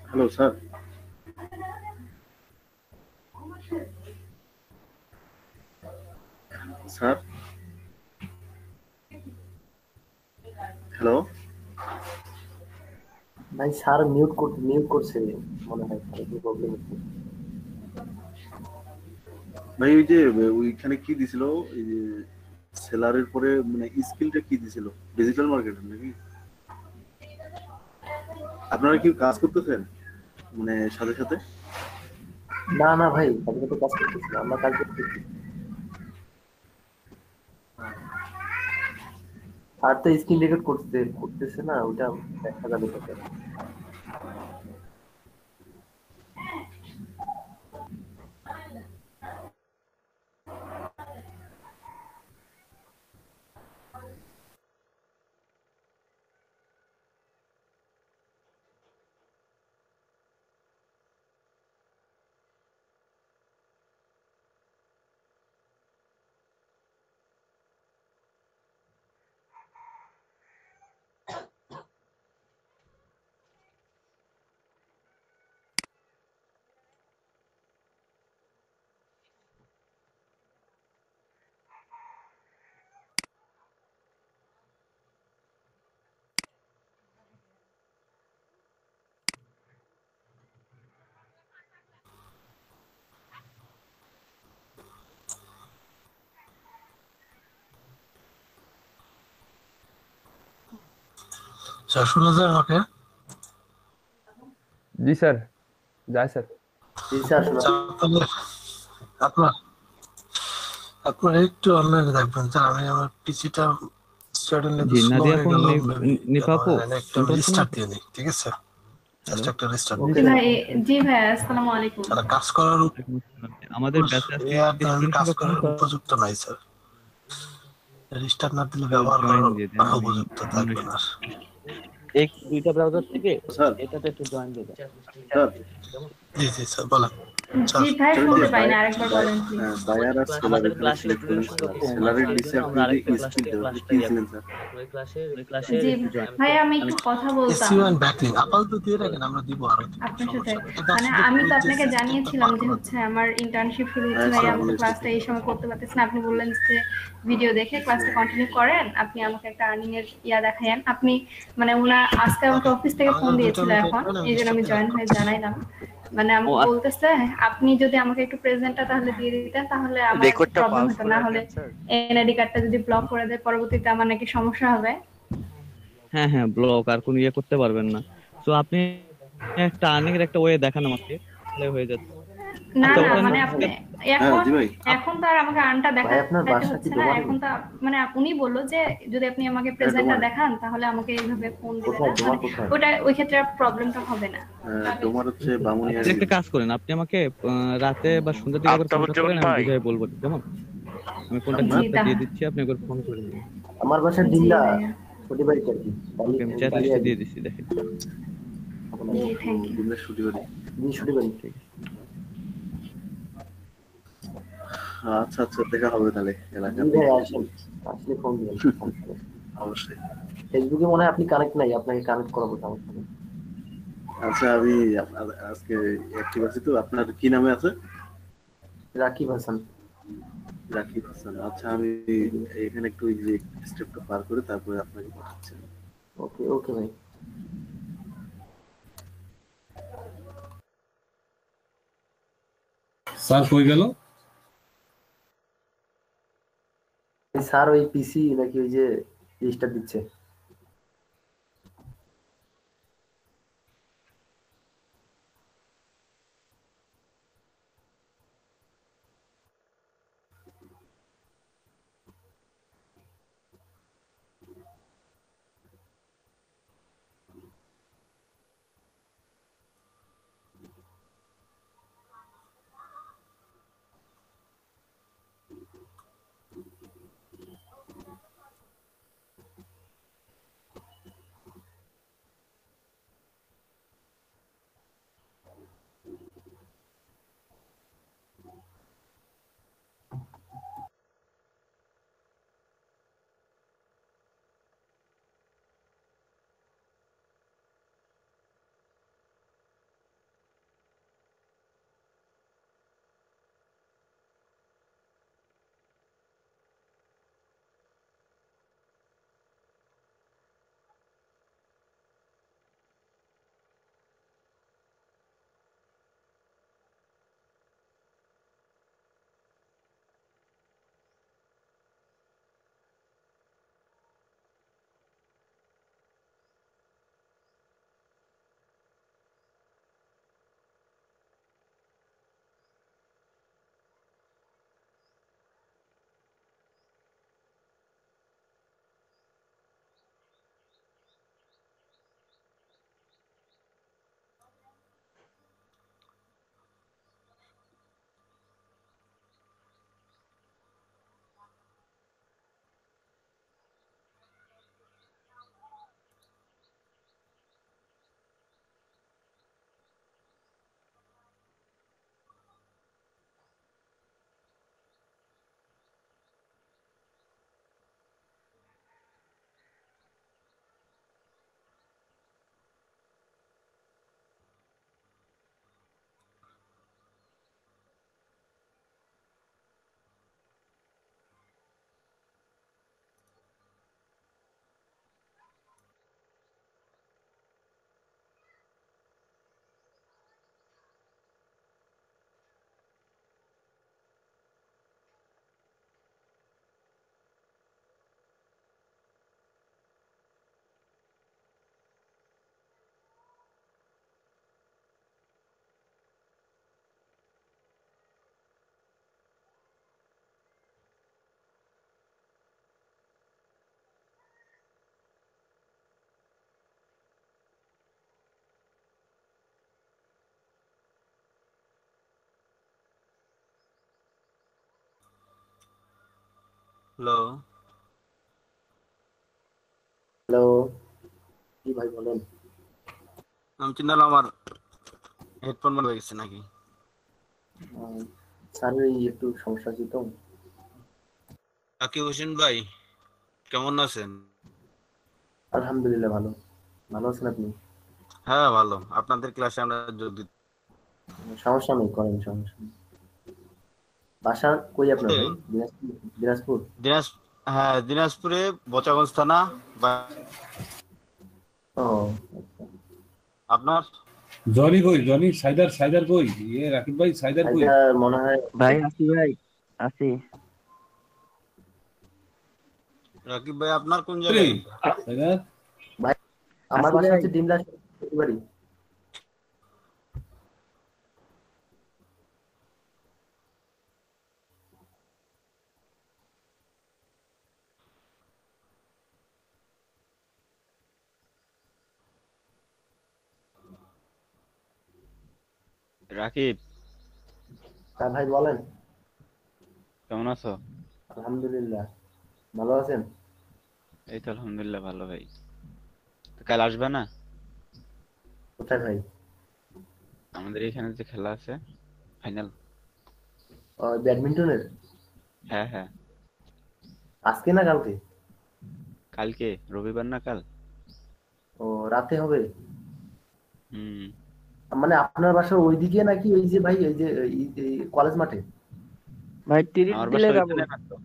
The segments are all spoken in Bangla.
Hello sir. স্যার হ্যালো ভাই স্যার মিউট করছে মনে হয়, কি প্রবলেম হচ্ছে ভাই, ওই যে ওইখানে কি দিছিল, এই যে সেলারের পরে মানে স্কিলটা কি দিছিল? ডিজিটাল মার্কেটিং নাকি? আপনারা কি কাজ করতেছেন মানে সাথে সাথে? না না ভাই, সাথে সাথে কাজ করতেছি না, আমরা কাজ করতেছি। আর তো স্ক্রিন রেকর্ড করতেছে না, ওটা দেখা যাবে তোকে। স্যার শোনা যায় আমাকে? জি স্যার, যায় স্যার। জি স্যার, শোনা তাহলে আপনারা একটু অনলাইনে দেখবেন স্যার। আমি আমার পিসিটা সাডেনলি জি স্লো নাদিয়া হয়ে আপু, গেল। নিপা আপু একটা শুনতে পাচ্ছেন রিস্টার্ট আপু? দিয়ে নিই, ঠিক আছে? জাস্ট একটা রিস্টার্ট জি দিই। স্যার। জি ভাই, আসসালামু আলাইকুম। তারা কাজ করার আমাদের ব্যাচে আজকে স্টুডেন্ট কাজ সংখ্যা কম, করার তো উপযুক্ত নাই স্যার। রিস্টার্ট না দিলে একটু ব্যবহার জয়েন করার দিয়ে দেন। আমি উপযুক্ত অন্য থাকবে না। এই দুইটা ব্রাউজার থেকে স্যার এটাতে একটু জয়েন দিয়ে দাও। স্যার জি জি স্যার বলেন। জি ভাই, স্যার, শুনতে পাই না, আরেকবার বলেন প্লিজ। বায়ার আর সেলার আমাদের এখানে ক্লাসে সিলেক্ট স্টুডেন্ট করেন সংখ্যা স্যার। কম আছে, সেলারের এই নিচে জন্য আপনি আমরা যে আরেকটা ক্লাস স্কিল থেকে দেবেন, ক্লাসটা কি ইয়ে ছিলেন করবো। স্যার? ওই ক্লাসে জি একটু জয়েন ভাই, আমি একটু কথা বলতাম এসইউ এন্ড ব্যাকলিং আপাতত দিয়ে রাখেন, আমরা দিব আরো আপনার সাথে। সমস্যা নেই। কিন্তু মানে আসলে আমি ওই তো যে আপনাকে সিস্টেমটা জানিয়েছিলাম পার যে করার হচ্ছে জন্য। আমার ইন্টার্নশিপ শুরু হচ্ছে, হ্যাঁ ভাই স্যার, আমি তো অনেক ক্লাসটা এই সময় করতে পারতেছি না। আপনি বললেন যে ভিডিও দেখে ক্লাসটা কন্টিনিউ করেন, আপনি আমাকে একটা আর্নিং এর দেখায়েন। আপনি মানে আজকে আমাকে ওকে, অফিস থেকে ফোন আমাদের দুইটার দিয়েছিল, মধ্যে এখন আমি এই জন্য আমি রিস্টার্ট দিয়ে জয়েন রাখলাম। হয়ে জানাইলাম। মানে ও আমাকে বলতেছে আপনি যদি আমাকে একটু প্রেজেন্টটা তাহলে দিয়ে দিতেন, তাহলে আমার রেকর্ডটা প্রবলেম পাস হতো করে না। হলে রাখেন স্যার। এনআইডি কার্ডটা যদি ব্লক করে দেয়, পরবর্তীতে আমার নাকি সমস্যা হবে। হ্যাঁ হ্যাঁ ব্লক আর কোনো ইয়ে করতে পারবেন না। তো আপনি একটা আর্নিং এর একটা ওয়ে দেখান আমাকে, তাহলে হয়ে যাচ্ছে। না আচ্ছা না ওটা মানে আপনি হ্যাঁ এখন জি ভাই। এখন তো আর আমাকে আনটা ভাই আপনার দেখাতে বাসা কি হচ্ছে না, ডোমারে? এখন তো মানে উনি বললো যে যদি আপনি আমাকে প্রেজেন্টটা ডোমারে। দেখান তাহলে আমাকে এইভাবে ফোন দিবে কোথায় না, ডোমার মানে কোথায়? ওটা ওই ক্ষেত্রে প্রবলেমটা হবে না। তোমার হচ্ছে বামুনিয়া। আপনি একটা কাজ করেন, আপনি আমাকে রাতে বা সন্ধ্যার দিকে একবার কন্ট্যাক্ট করেন, আমি বুঝাই বলবো, কেমন? আমি কন্ট্যাক্ট জি নাম্বারটা তা দিয়ে দিচ্ছি, আপনি একবার ফোন করে নিন। আমার বাসা জি ডিমলা, ভাইয়া, ছোট বাড়ি আর কি। ওকে, আমি চ্যাট লিস্টে দিয়ে দিচ্ছি, দেখেন। জি থ্যাংক ইউ। দিনের ছুটি বাড়ি। ছোট বাড়ি। ঠিক আছে। আচ্ছা আচ্ছা, দেখা হবে তাহলে জি এলাকাতে। ভাই আসেন, আসলে ফোন দিবেন। অবশ্যই। ফেসবুকে মনে হয় আপনি কানেক্ট নাই, আপনাকে কানেক্ট করাবো সমস্যা নেই। আচ্ছা আমি আজকে অ্যাক্টিভ আছি, তো আপনার কি নামে আছে? রাকিব হাসান। রাকিব হাসান। আচ্ছা আমি এখানে একটু এই যে স্টেপটা পার করে তারপরে আপনাকে পাঠাচ্ছি। ওকে ওকে ভাই। স্যার কই গেল? স্যার ওই পিসি নাকি ওই যে লিস্টটা দিচ্ছে। হ্যালো, হ্যালো, জি ভাই বলেন। আমি চিন্তা আমার হেডফোন বন্ধ হয়ে গেছে নাকি? স্যার এই একটু সমস্যা আছে তো। রাকিব হোসেন ভাই কেমন আছেন? আলহামদুলিল্লাহ ভালো। ভালো আছেন আপনি? হ্যাঁ ভালো, আপনাদের ক্লাসে আমরা যোগ দিতে। সমস্যা নেই, করেন, সমস্যা নেই। বাসা কই আপনার ভাই? দিনাজপুর? দিনাজপুর? হ্যাঁ দিনাজপুরে বচাগঞ্জ থানা। ও আপনার? জনি কই? জনি সাইদার কই? রাকিব ভাই সাইদার কই? এটা মনে হয় ভাই আসি, ভাই আসি। রাকিব ভাই আপনার কোন জায়গায়? সাইদার ভাই আমার আসি বাসা ভাই। হচ্ছে ডিমলা বাড়ি। রাকিব, হ্যাঁ ভাই বলেন। কেমন আছো? আলহামদুলিল্লাহ, ভালো আছেন? এই তো আলহামদুলিল্লাহ ভালো ভাই। তো কাল আসবে না? কোথায় ভাই? আমাদের এখানে যে খেলা আছে, ফাইনাল। ব্যাডমিন্টনের? হ্যাঁ হ্যাঁ, আজকে না কালকে? কালকে রবিবার না কাল? ও, রাতে হবে? হুম। মানে আপনার বাসা ওইদিকে নাকি ওই যে ভাই ওই যে কলেজ মাঠে? ভাই তিরিশ আমার দিলে বাসা যাবো। ওইখানে না তো। জি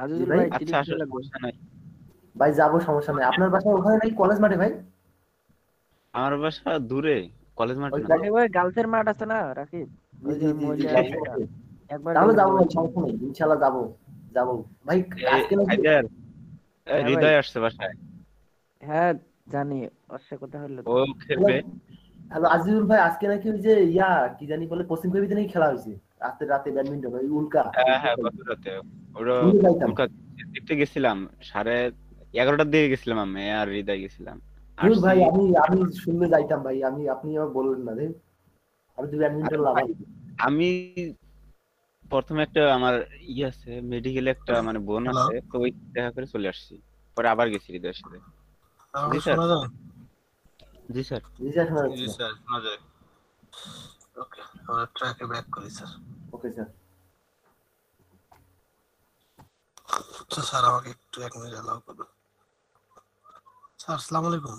আজিজুল ভাই। ভাই আচ্ছা 30 আসো, দিলে লাগবে। সমস্যা নাই। ভাই যাবো, সমস্যা নেই। আপনার বাসা ওখানে নাকি কলেজ মাঠে ভাই? আমার বাসা দূরে, কলেজ মাঠে ওই না। রাকিব ভাই গার্লসের মাঠ আছে না রাকিব? জি ওই যে জি ওই জি জি, মহিলা গার্লস ইয়েটা, মাঠে। একবার তাহলে গেলে যাবো হবে। ভাই, সমস্যা নেই, ইনশাল্লাহ যাবো। যাবো ভাই। এই আজকে নাকি? হায়দার, এই হ্যাঁ ভাই। হৃদয় আসছে বাসায়, হ্যাঁ জানি, ওর সাথে কথা হলো ও তো। খেলবে। হ্যালো আজিজুল ভাই, আজকে নাকি ওই যে কি জানি বলে পশ্চিম কবিতে নাকি খেলা হয়েছে রাতে রাতে ব্যাডমিন্টন, ওই উল্কা। হ্যাঁ হ্যাঁ, গত রাতে ওরা শুনতে চাইতাম। উল্কা দেখতে গেছিলাম। 11:30টার দিকে গেছিলাম, আমি আর হৃদয় গেছিলাম। ধুর আসছি। ভাই, আমি আমি শুনতে যাইতাম ভাই, আপনি আমার বললেন না রে। আমি তো আরে ব্যাডমিন্টন ভাই, লাভার। আমি প্রথমে একটা আমার আছে মেডিকেলে একটা মানে বোন হ্যালো, আছে, তো ওই দেখা করে চলে আসছি। পরে আবার গেছি হৃদয়ের সাথে। জি আমাকে স্যার। শোনা যায়? জি স্যার। জি স্যার, শোনা জি যাচ্ছে। স্যার, শোনা যায়। ওকে, আমরা ট্র্যাকে ব্যাক করি স্যার। Okay sir. আচ্ছা স্যার, আমাকে একটু 1 মিনিট অ্যালাউ করুন। স্যার আসসালামু আলাইকুম।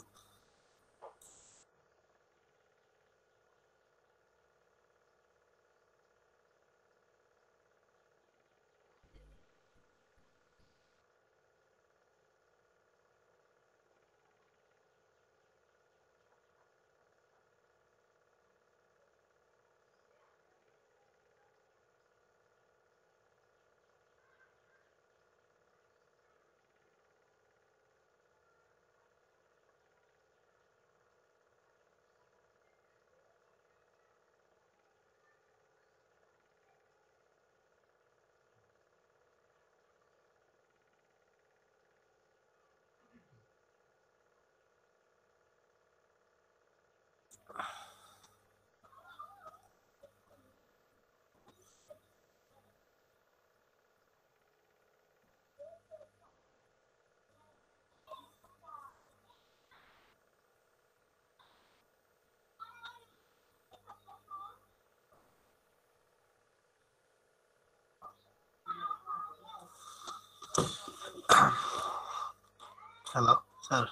Hello sir,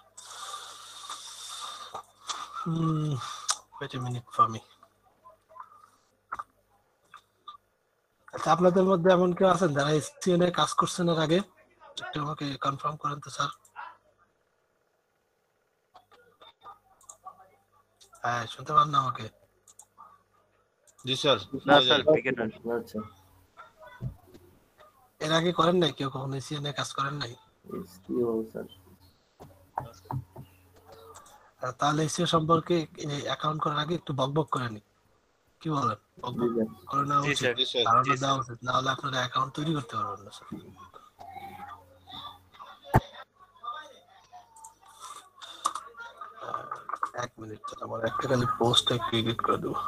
wait a minute for me. আচ্ছা, আপনাদের মধ্যে এমন কেউ আছেন যারা এসটিএন এ কাজ করছেন এর আগে? একটু আমাকে কনফার্ম করেন তো স্যার। হ্যাঁ, শুনতে পান না আমাকে? জি স্যার, না স্যার, আচ্ছা। এর আগে করেন নাই কেউ, কখনো এসটিএন এ কাজ করেন নাই? এসটিও স্যার। তাহলে এসটিও সম্পর্কে অ্যাকাউন্ট করার আগে একটু বকবক করে নি, কি বলেন? জি বকবক স্যার। করে নেওয়া উচিত, ধারণা দেওয়া উচিত, না হলে আপনারা অ্যাকাউন্ট তৈরি করতে পারবেন না স্যার। আহ, 1 মিনিট, আমার একটা খালি পোস্ট একটু এডিট করে দেবো।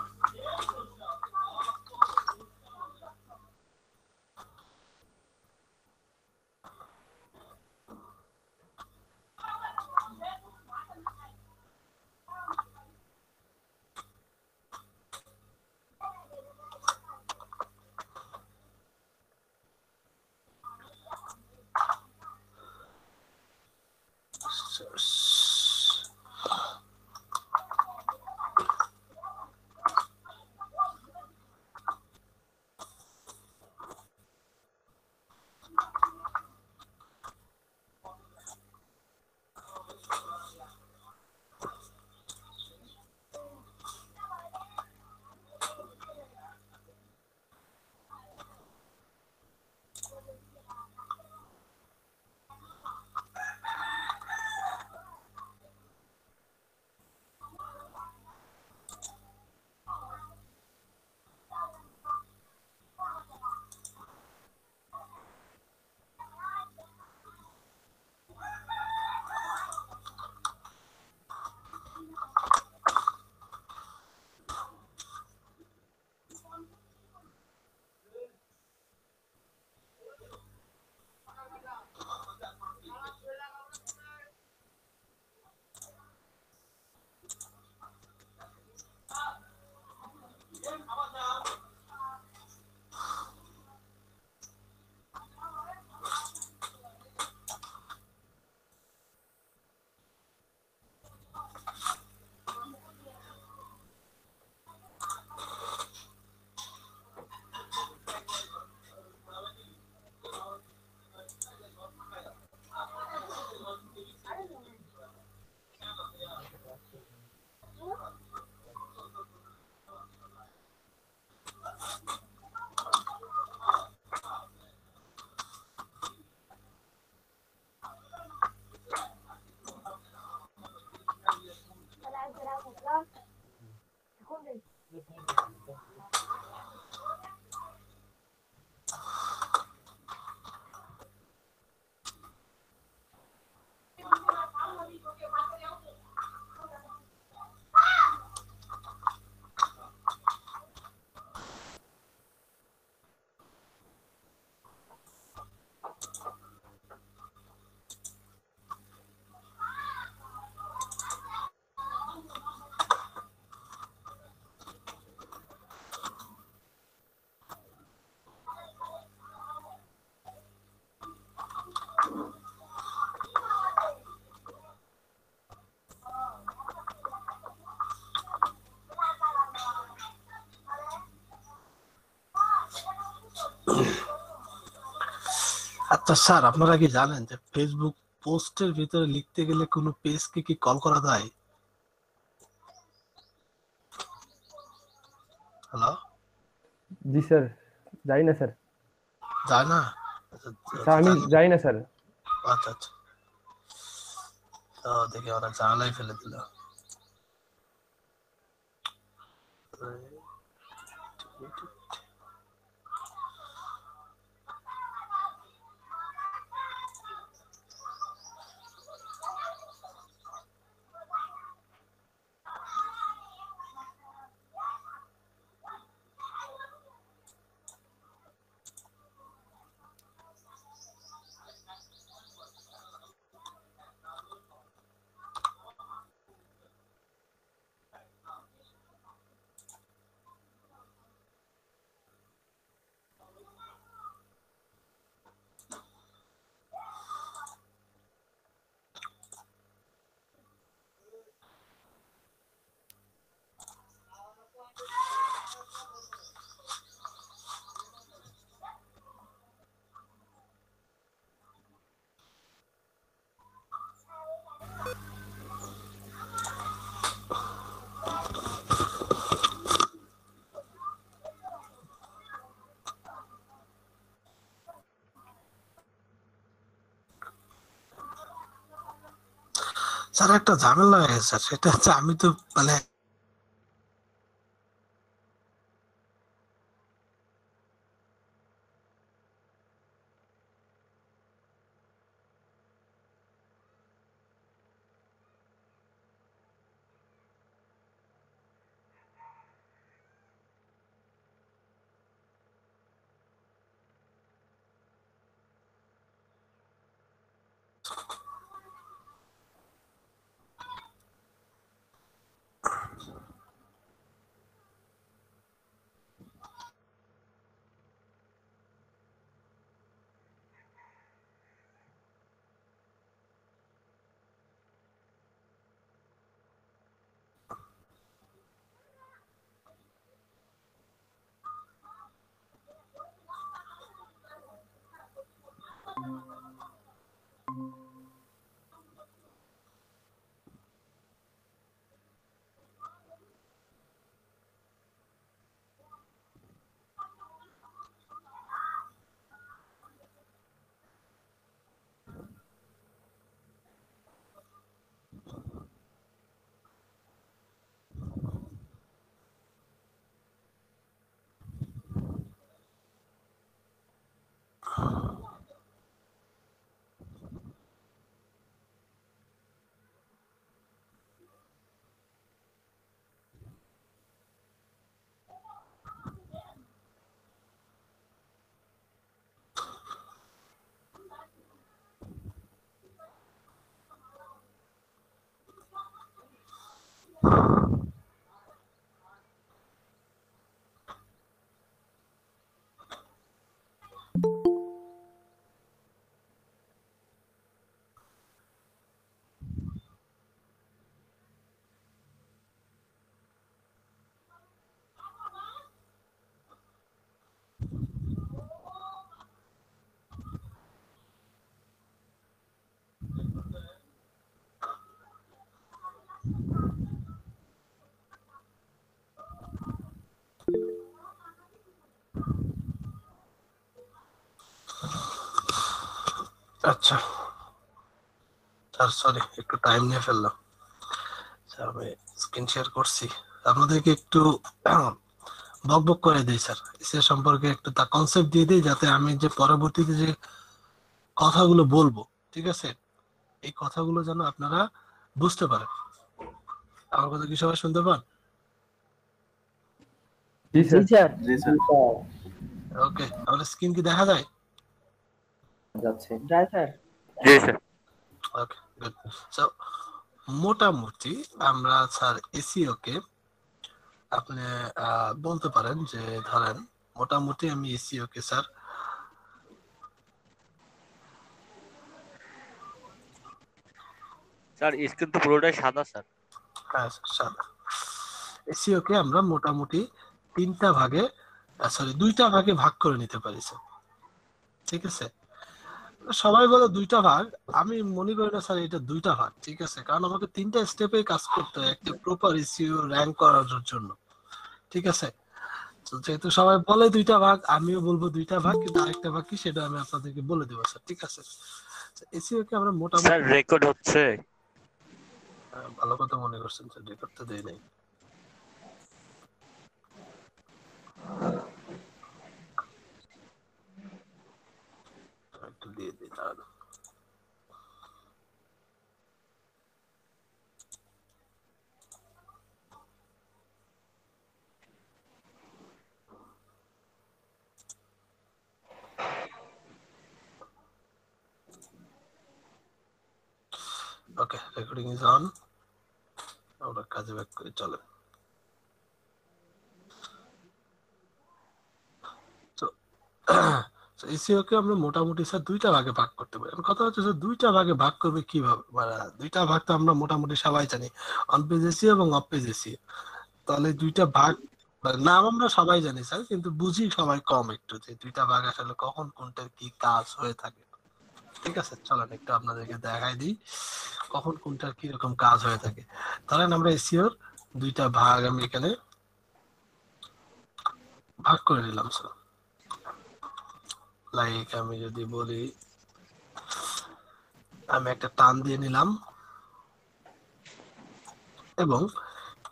আচ্ছা স্যার, আপনারা কি জানেন যে ফেসবুক পোস্টের ভিতরে লিখতে গেলে কোনো পেজকে কি কল করা যায়? হ্যালো, জি স্যার, যাই না স্যার। যায় না? আচ্ছা, স্যার আমি যাই না স্যার। আচ্ছা আচ্ছা, তো দেখি ওরা ঝামেলায় ফেলে দিল। স্যার একটা ঝামেলা হয়ে গেছে স্যার, সেটা হচ্ছে আমি তো মানে আচ্ছা স্যার, সরি একটু টাইম নিয়ে ফেললাম স্যার, আমি স্ক্রিন শেয়ার করছি। আপনাদেরকে একটু বকবক করে দিই স্যার, এসিও সম্পর্কে একটু তার কনসেপ্ট দিয়ে দিই, যাতে আমি যে পরবর্তীতে যে কথাগুলো বলবো, ঠিক আছে, এই কথাগুলো যেন আপনারা বুঝতে পারেন। আমার কথা কি সবাই শুনতে পান? জি জি স্যার। স্যার। জি স্যার। ওকে, আমার স্ক্রিন কি দেখা যায়? যাচ্ছে। যায় স্যার। জি স্যার। ওকে, গুড। সো মোটামুটি আমরা স্যার এসিও কে আপনি বলতে পারেন যে ধরেন মোটামুটি আমি এসিও কে স্যার স্যার স্ক্রিন তো পুরোটাই সাদা স্যার। হ্যাঁ সাদা। এসিও কে আমরা মোটামুটি তিনটা ভাগে দুইটা ভাগে ভাগ করে নিতে পারি স্যার, ঠিক আছে। সবাই বলে দুইটা ভাগ, আমি মনে করি না স্যার এটা দুইটা ভাগ, ঠিক আছে, কারণ আমাকে তিনটা স্টেপে কাজ করতে হয় একটা প্রপার এসইও র‍্যাঙ্ক করার জন্য, ঠিক আছে। তো যেহেতু সবাই বলে দুইটা ভাগ, আমিও বলবো দুইটা ভাগ, কিন্তু আরেকটা ভাগ কি সেটা আমি আপনাদেরকে বলে দেবো স্যার, ঠিক আছে। এসইও কে আমরা মোটামুটি স্যার রেকর্ড হচ্ছে। ভালো কথা মনে করছেন স্যার, রেকর্ড তো দেই নাই। একটু দিয়ে দিই তাহলে। ওকে, রেকর্ডিং ইজ অন। আমরা কাজে ব্যাক করে চলেন। এসইও কে আমরা মোটামুটি স্যার দুইটা ভাগে ভাগ করতে পারি। কথা হচ্ছে স্যার দুইটা ভাগে ভাগ করবে কিভাবে, মানে দুইটা ভাগ তো আমরা মোটামুটি সবাই জানি, অন পেজ এসইও এবং অফ পেজ এসইও। তাহলে দুইটা ভাগ নাম আমরা সবাই জানি স্যার, কিন্তু বুঝি সবাই কম একটু, যে দুইটা ভাগ আসলে কখন কোনটার কি কাজ হয়ে থাকে, ঠিক আছে। চলেন একটু আপনাদেরকে দেখাই দিই কখন কোনটার কি রকম কাজ হয়ে থাকে। ধরেন আমরা এসইওর দুইটা ভাগ আমি এখানে ভাগ করে নিলাম স্যার। লাইক আমি যদি বলি, আমি একটা টান দিয়ে নিলাম এবং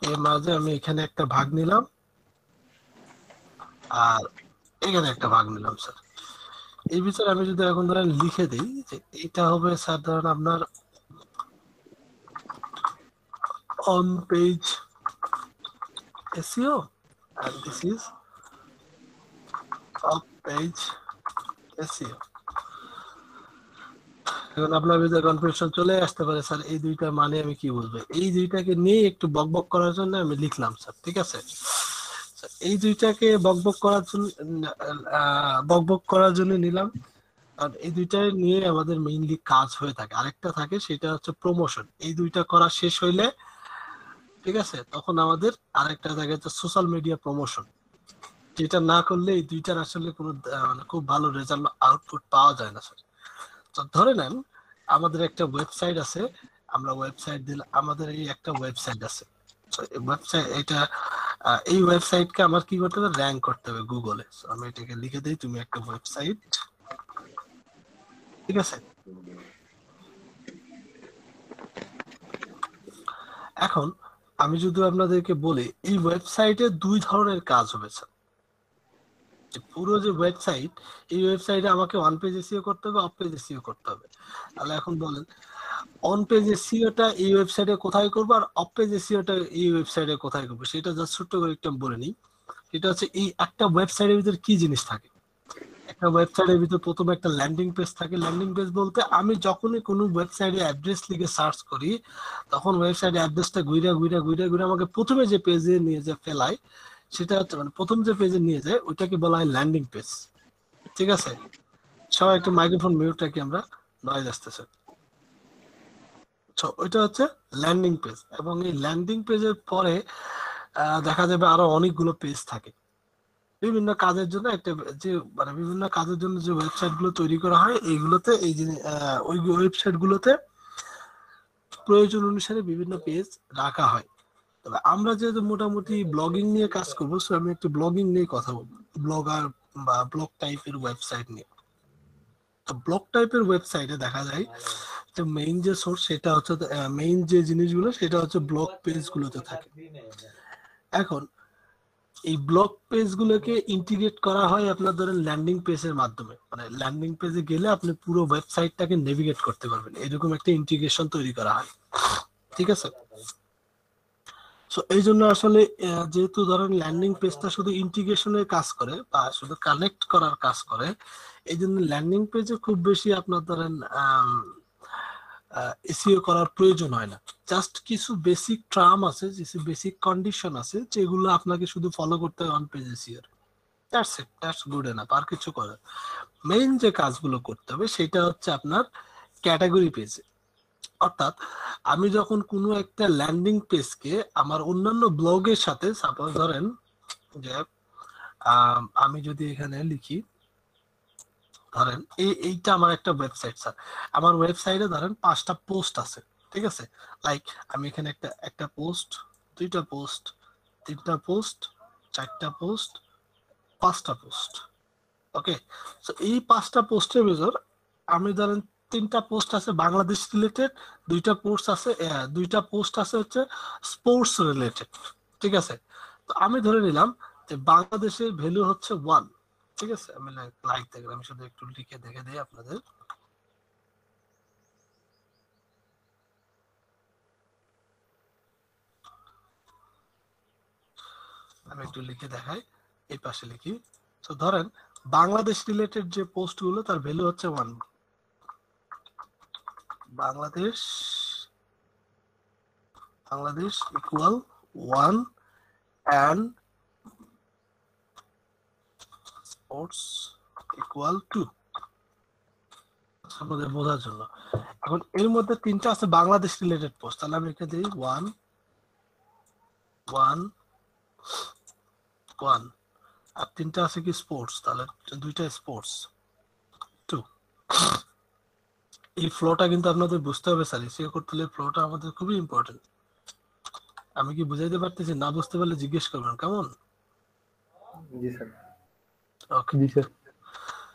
এর মাঝে আমি এখানে একটা ভাগ নিলাম আর এখানে একটা ভাগ নিলাম স্যার। এই বিষয়ে আমি যদি এখন ধরেন লিখে দিই যে এটা হবে স্যার ধরেন আপনার on page SEO and this is off page SEO। এখন আপনার ভিতরে কনফিউশন চলে আসতে পারে স্যার এই দুইটা মানে আমি কি বলবো, এই দুইটাকে নিয়ে একটু বকবক করার জন্য আমি লিখলাম স্যার, ঠিক আছে। এই দুইটাকে বকবক করার জন্য নিলাম, আর এই দুইটা নিয়ে আমাদের মেইনলি কাজ হয়ে থাকে। আরেকটা থাকে সেটা হচ্ছে প্রমোশন। এই দুইটা করা শেষ হইলে, ঠিক আছে, তখন আমাদের আরেকটা থাকে হচ্ছে সোশ্যাল মিডিয়া প্রমোশন, যেটা না করলে এই দুইটার আসলে কোনো মানে খুব ভালো রেজাল্ট আউটপুট পাওয়া যায় না স্যার। তো ধরে নেন আমাদের একটা ওয়েবসাইট আছে, আমরা ওয়েবসাইট দিলে আমাদের এই একটা ওয়েবসাইট আছে, এই ওয়েবসাইট এটা এই ওয়েবসাইটকে আমার কি করতে হবে, র‍্যাঙ্ক করতে হবে গুগলে। আমি এটাকে লিখে দিই তুমি একটা ওয়েবসাইট, ঠিক আছে। এখন আমি যদি আপনাদেরকে বলি এই ওয়েবসাইটে দুই ধরনের কাজ হবে স্যার। পুরো যে ওয়েবসাইট, এই ওয়েবসাইটে আমাকে অন পেজ এসইও করতে হবে, অফ পেজ এসইও করতে হবে। তাহলে এখন বলেন অন পেজ এসইওটা এই ওয়েবসাইটে কোথায় করব আর অফ পেজ এসইওটা এই ওয়েবসাইটে কোথায় করব, সেটা জাস্ট ছোট্ট করে একটু বলে নিই। এটা হচ্ছে এই একটা ওয়েবসাইটের ভিতরে কি জিনিস থাকে। একটা ওয়েবসাইটের ভিতরে প্রথমে একটা ল্যান্ডিং পেজ থাকে। ল্যান্ডিং পেজ বলতে আমি যখনই কোনো ওয়েবসাইটে অ্যাড্রেস লিখে সার্চ করি, তখন ওয়েবসাইটের অ্যাড্রেসটা ঘুরে আমাকে প্রথমে যে পেজে নিয়ে যে ফেলায়, সেটা হচ্ছে মানে প্রথম যে পেজে নিয়ে যায় ওইটাকে বলা হয় ল্যান্ডিং পেজ, ঠিক আছে। সবাই একটু মাইক্রোফোন মিউট রাখি, আমরা নয়েজ আসতেছে। ওইটা হচ্ছে ল্যান্ডিং পেজ, এবং এই ল্যান্ডিং পেজের পরে দেখা যাবে আরো অনেকগুলো পেজ থাকে বিভিন্ন কাজের জন্য। একটা যে মানে বিভিন্ন কাজের জন্য যে ওয়েবসাইট গুলো তৈরি করা হয়, এইগুলোতে এই যে ওই ওয়েবসাইট গুলোতে প্রয়োজন অনুসারে বিভিন্ন পেজ রাখা হয়। তবে আমরা যেহেতু মোটামুটি ব্লগিং নিয়ে কাজ করবো, সো আমি একটু ব্লগিং নিয়ে কথা বলবো, ব্লগার বা ব্লগ টাইপের ওয়েবসাইট নিয়ে। তো ব্লগ টাইপের ওয়েবসাইটে দেখা যায় যে মেইন যে সোর্স সেটা হচ্ছে মেইন যে জিনিসগুলো সেটা হচ্ছে ব্লগ পেজ গুলোতে থাকে। এখন এই ব্লগ পেজ গুলোকে ইন্টিগ্রেট করা হয় আপনার ধরেন ল্যান্ডিং পেজের মাধ্যমে, মানে ল্যান্ডিং পেজে গেলে আপনি পুরো ওয়েবসাইটটাকে নেভিগেট করতে পারবেন, এরকম একটা ইন্টিগ্রেশন তৈরি করা হয়। ঠিক আছে, সো এই জন্য আসলে যেহেতু ধরেন ল্যান্ডিং পেজটা শুধু ইন্টিগ্রেশনের কাজ করে বা শুধু কানেক্ট করার কাজ করে, এই জন্য ল্যান্ডিং পেজে খুব বেশি আপনার ধরেন এসইও করার প্রয়োজন হয় না। জাস্ট কিছু বেসিক টার্ম আছে, কিছু বেসিক কন্ডিশন আছে যেগুলো আপনাকে শুধু ফলো করতে হয় on page SEO. That's it, that's good enough, আর কিছু করে। মেইন যে কাজগুলো করতে হবে সেটা হচ্ছে আপনার ক্যাটাগরি পেজে। অর্থাৎ আমি যখন কোনো একটা ল্যান্ডিং পেজকে আমার অন্যান্য ব্লগের সাথে, সাপোজ ধরেন যে আমি যদি এখানে লিখি, ধরেন এইটা আমার একটা ওয়েবসাইট স্যার, আমার ওয়েবসাইটে ধরেন 5টা পোস্ট আছে, ঠিক আছে? লাইক আমি এখানে একটা পোস্ট, 2টা পোস্ট, 3টা পোস্ট, 4টা পোস্ট, 5টা পোস্ট। ওকে, সো এই 5টা পোস্টের ভিতর আমি ধরেন 3টা পোস্ট আছে বাংলাদেশ রিলেটেড, 2টা পোস্ট আছে হচ্ছে স্পোর্টস রিলেটেড। ঠিক আছে, তো আমি ধরে নিলাম যে বাংলাদেশের ভ্যালু হচ্ছে 1। ঠিক আছে, আমি লাইক দেখলাম, আমি শুধু একটু লিখে দেখে দিই আপনাদের। আমি একটু লিখে দেখাই, এই পাশে লিখি। তো ধরেন বাংলাদেশ রিলেটেড যে পোস্ট গুলো তার ভ্যালু হচ্ছে 1। Bangladesh equal 1 and sports equal 2, আপনাদের বোঝার জন্য। এখন এর মধ্যে 3টা আছে বাংলাদেশ রিলেটেড পোস্ট, তাহলে আমি লিখে দিই 1 1 1, আর 3টা আছে কি স্পোর্টস, তাহলে 2টা স্পোর্টস 2। এই ফ্লোটা কিন্তু আপনাদের বুঝতে হবে স্যার, এসইও করতে হলে ফ্লোটা আমাদের খুবই ইম্পর্টেন্ট। আমি কি বুঝাইতে পারতেছি? না বুঝতে পারলে জিজ্ঞেস করবেন, কেমন? জি স্যার। ওকে, জি স্যার।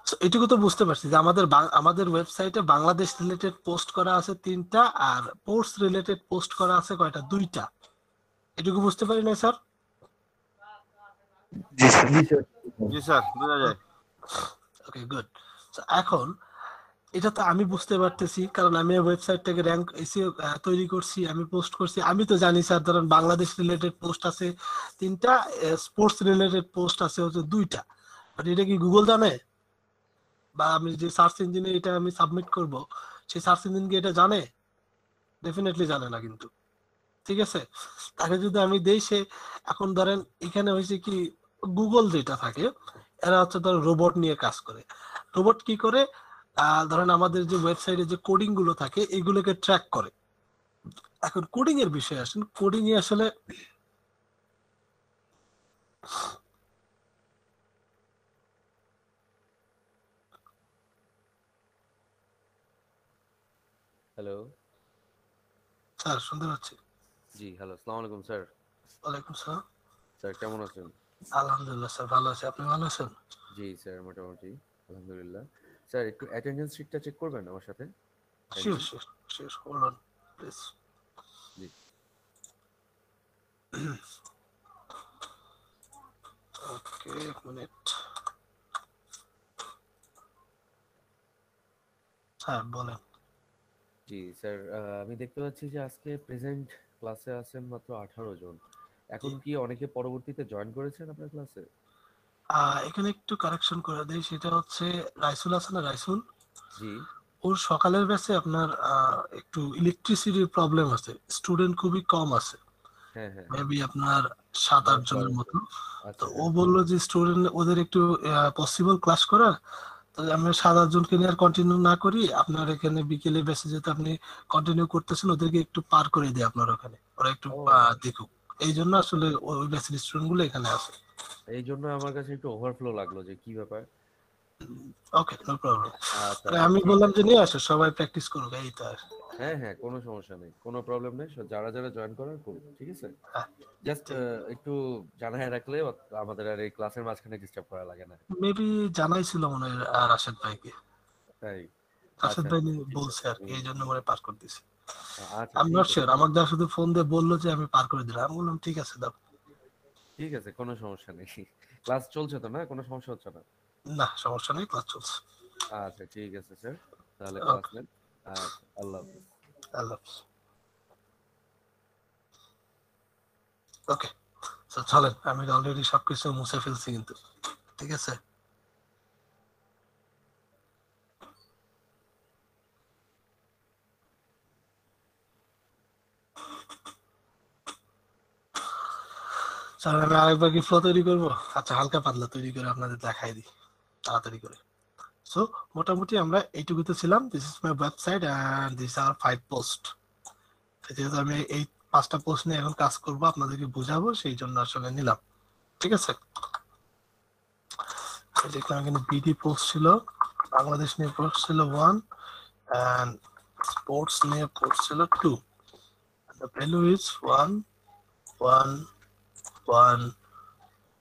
সো এটুকু তো বুঝতে পারছি যে আমাদের ওয়েবসাইটে বাংলাদেশ রিলেটেড পোস্ট করা আছে 3টা, আর স্পোর্টস রিলেটেড পোস্ট করা আছে কয়টা? 2টা। এটুকু বুঝতে পারি না স্যার? জি স্যার। জি স্যার, বোঝা যায়। ওকে, গুড। সো এখন এটা তো আমি বুঝতে পারতেছি, কারণ আমি ওয়েবসাইটটাকে র্যাঙ্ক এসইও তৈরি করছি, আমি পোস্ট করছি। আমি তো জানি স্যার ধরেন বাংলাদেশ রিলেটেড পোস্ট আছে 3টা, স্পোর্টস রিলেটেড পোস্ট আছে হচ্ছে 2টা। বাট এটা কি গুগল জানে? বা আমি যে সার্চ ইঞ্জিনে এটা আমি সাবমিট করব, সেই সার্চ ইঞ্জিন কি এটা জানে? ডেফিনেটলি জানে না কিন্তু। ঠিক আছে, তাকে যদি আমি দেই, সে এখন ধরেন এখানে হয়েছে কি, গুগল যেটা থাকে এরা হচ্ছে ধরেন রোবট নিয়ে কাজ করে। রোবট কি করে, ধরেন আমাদের যে ওয়েবসাইটে যে কোডিং গুলো থাকে এগুলোকে ট্র্যাক করে। এখন কোডিং এর বিষয়ে আসেন, কোডিং এ আসলে হ্যালো। স্যার শুনতে পাচ্ছি। জি হ্যালো, আসসালামু আলাইকুম স্যার। ওয়ালাইকুম সালাম। স্যার কেমন আছেন? আলহামদুলিল্লাহ স্যার, ভালো আছি। আপনি ভালো আছেন? জি স্যার, মোটামুটি আলহামদুলিল্লাহ। স্যার একটু অ্যাটেন্ডেন্স শিটটা চেক করবেন আমার সাথে? Sure sure sure, hold on please. জি। ওকে, এক মিনিট স্যার বলেন। জি স্যার, আমি দেখতে পাচ্ছি যে আজকে প্রেজেন্ট ক্লাসে আছেন মাত্র 18 জন। এখন কি অনেকে পরবর্তীতে জয়েন করেছেন আপনার ক্লাসে? এখানে একটু কারেকশন করে দেই, সেটা হচ্ছে রাইসুল আছে না, রাইসুল, জি। ওর সকালের ব্যাচে আপনার একটু ইলেকট্রিসিটির প্রবলেম আছে, স্টুডেন্ট খুবই কম আছে। হ্যাঁ হ্যাঁ। মেবি আপনার 7-8 জনের মতো। তো ও আচ্ছা। বললো যে স্টুডেন্ট ওদের একটু পসিবল ক্লাস করা, তো আমরা 7-8 জনকে নিয়ে আর কন্টিনিউ না করি, আপনার এখানে বিকেলে বেসে যেতে আপনি কন্টিনিউ করতেছেন, ওদেরকে একটু পার করে দিই আপনার ওখানে, ওরা একটু দেখুক। এই জন্য আসলে ওই ব্যাচের স্টুডেন্ট গুলো এখানে আছে। এই জন্য আমার কাছে একটু ওভারফ্লো লাগলো যে কি ব্যাপার। ওকে, নো প্রবলেম। আমি বললাম যে নিয়ে আসো, সবাই প্র্যাকটিস করুক, এই তো। হ্যাঁ হ্যাঁ, কোনো সমস্যা নেই, কোনো প্রবলেম নেই। যারা যারা জয়েন করার করুন, ঠিক আছে? জাস্ট একটু জানায় রাখলে আমাদের আর এই ক্লাসের মাঝখানে ডিস্টার্ব করা লাগে না। মেবি জানাইছিল মনে হয় রাশেদ ভাইকে। তাই রাশেদ ভাই বলছে আর কি, এই জন্য মনে পার করে দিছি। আচ্ছা, আমি নট শিওর, আমার দা শুধু ফোন দিয়ে বললো যে আমি পার করে দিলাম, আমি বললাম ঠিক আছে দাও। ঠিক আছে, কোনো সমস্যা নেই। ক্লাস চলছে তো না, কোনো সমস্যা হচ্ছে না? না সমস্যা নেই, ক্লাস চলছে। আচ্ছা ঠিক আছে স্যার, তাহলে ক্লাস নেন। আচ্ছা, আল্লাহ হাফেজ। আল্লাহ হাফেজ। ওকে, তো চলেন, আমি অলরেডি সবকিছু মুছে ফেলছি কিন্তু, ঠিক আছে? চলেন আমি আরেকবার কি ফ্লো তৈরি করবো? আচ্ছা, হালকা পাতলা তৈরি করে আপনাদের দেখাই দিই তাড়াতাড়ি করে। সো মোটামুটি আমরা এইটুকুতে ছিলাম। This is my website and this are 5 post. যেহেতু আমি এই 5টা পোস্ট নিয়ে এখন কাজ করব, আপনাদেরকে বুঝাবো, সেই জন্য আসলে নিলাম, ঠিক আছে? দেখলাম এখানে বিডি পোস্ট ছিল, বাংলাদেশ নিয়ে পোস্ট ছিল 1 এন্ড স্পোর্টস নিয়ে পোস্ট ছিল 2। দ্য ভ্যালু ইজ 1 1 1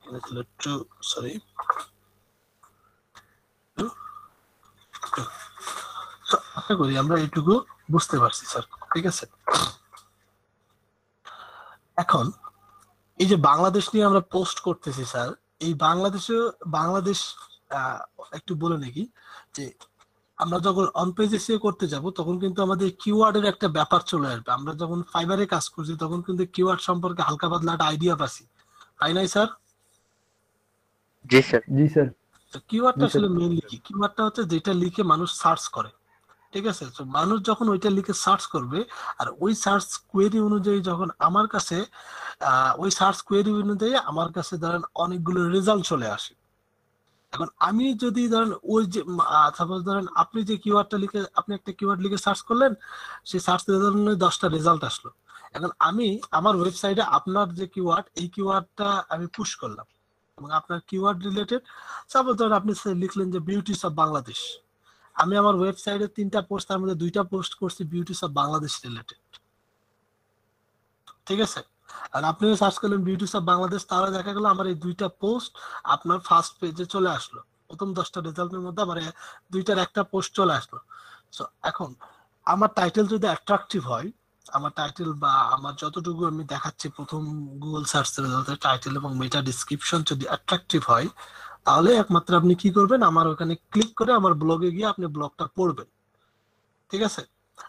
এখানে ছিল 2, সরি 2 2। সো আশা করি আমরা এইটুকু বুঝতে পারছি স্যার, ঠিক আছে? এখন এই যে বাংলাদেশ নিয়ে আমরা পোস্ট করতেছি স্যার, এই বাংলাদেশ একটু বলে নাকি যে আমরা যখন অন পেজ এসিও করতে যাব তখন কিন্তু আমাদের কিওয়ার্ডের একটা ব্যাপার চলে আসবে। আমরা যখন ফাইবারে কাজ করছি তখন কিন্তু কিওয়ার্ড সম্পর্কে হালকা পাতলা একটা আইডিয়া পাচ্ছি, তাই নাই স্যার? জি স্যার। জি স্যার। তো কিওয়ার্ডটা আসলে মেইনলি কি? কিওয়ার্ডটা হচ্ছে যেটা লিখে মানুষ সার্চ করে, ঠিক আছে? তো মানুষ যখন ওইটা লিখে সার্চ করবে আর ওই সার্চ কোয়েরি অনুযায়ী যখন আমার কাছে ওই সার্চ কোয়েরি অনুযায়ী আমার কাছে ধরেন অনেকগুলো রেজাল্ট চলে আসে। এখন আমি যদি ধরেন ওই যে সাপোজ ধরেন আপনি যে কিওয়ার্ডটা লিখে, আপনি একটা কিওয়ার্ড লিখে সার্চ করলেন, সেই সার্চ ধরেন 10টা রেজাল্ট আসলো। এখন আমি আমার ওয়েবসাইটে আপনার যে কিওয়ার্ড, এই কিওয়ার্ডটা আমি পুশ করলাম এবং আপনার কিওয়ার্ড রিলেটেড, সাপোজ ধরেন আপনি লিখলেন যে বিউটিস অফ বাংলাদেশ, আমি আমার ওয়েবসাইটে 3টা পোস্ট, তার মধ্যে 2টা পোস্ট করছি বিউটিস অফ বাংলাদেশ রিলেটেড, ঠিক আছে? আর আপনি সার্চ করলেন বিউটিস অফ বাংলাদেশ, তাহলে দেখা গেল আমার এই 2টা পোস্ট আপনার ফার্স্ট পেজে চলে আসলো। প্রথম 10টা রেজাল্টের মধ্যে আমার 2টার একটা পোস্ট চলে আসলো। সো এখন আমার টাইটেল যদি অ্যাট্রাকটিভ হয়, আমার টাইটেল বা আমার যতটুকু আমি দেখাচ্ছি প্রথম গুগল সার্চ রেজাল্টের টাইটেল এবং মেটা ডেসক্রিপশন যদি অ্যাট্রাকটিভ হয়, তাহলে একমাত্র আপনি কি করবেন, আমার ওখানে ক্লিক করে আমার ব্লগে গিয়ে আপনি ব্লগটা পড়বেন, ঠিক আছে?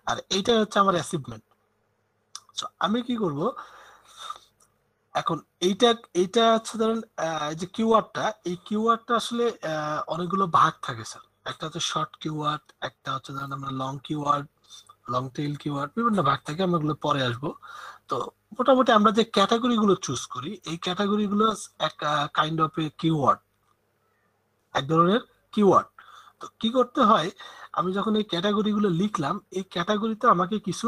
আর এইটা হচ্ছে আমার অ্যাচিভমেন্ট। সো আমি কি করব এখন, এইটা হচ্ছে ধরেন যে কিওয়ার্ডটা, এই কিওয়ার্ডটা আসলে অনেকগুলো ভাগ থাকে স্যার। একটা হচ্ছে শর্ট কিওয়ার্ড, একটা হচ্ছে ধরেন আমরা long keyword, long tail keyword, বিভিন্ন ভাগ থাকে, আমরা এগুলো পরে আসবো। তো মোটামুটি আমরা যে ক্যাটাগরি গুলো চুজ করি, এই ক্যাটাগরি গুলো এক কাইন্ড অফ এ কিওয়ার্ড, এক ধরনের কিওয়ার্ড। তো কি করতে হয়, আমি যখন এই ক্যাটাগরি গুলো লিখলাম, এই ক্যাটাগরিতে আমাকে কিছু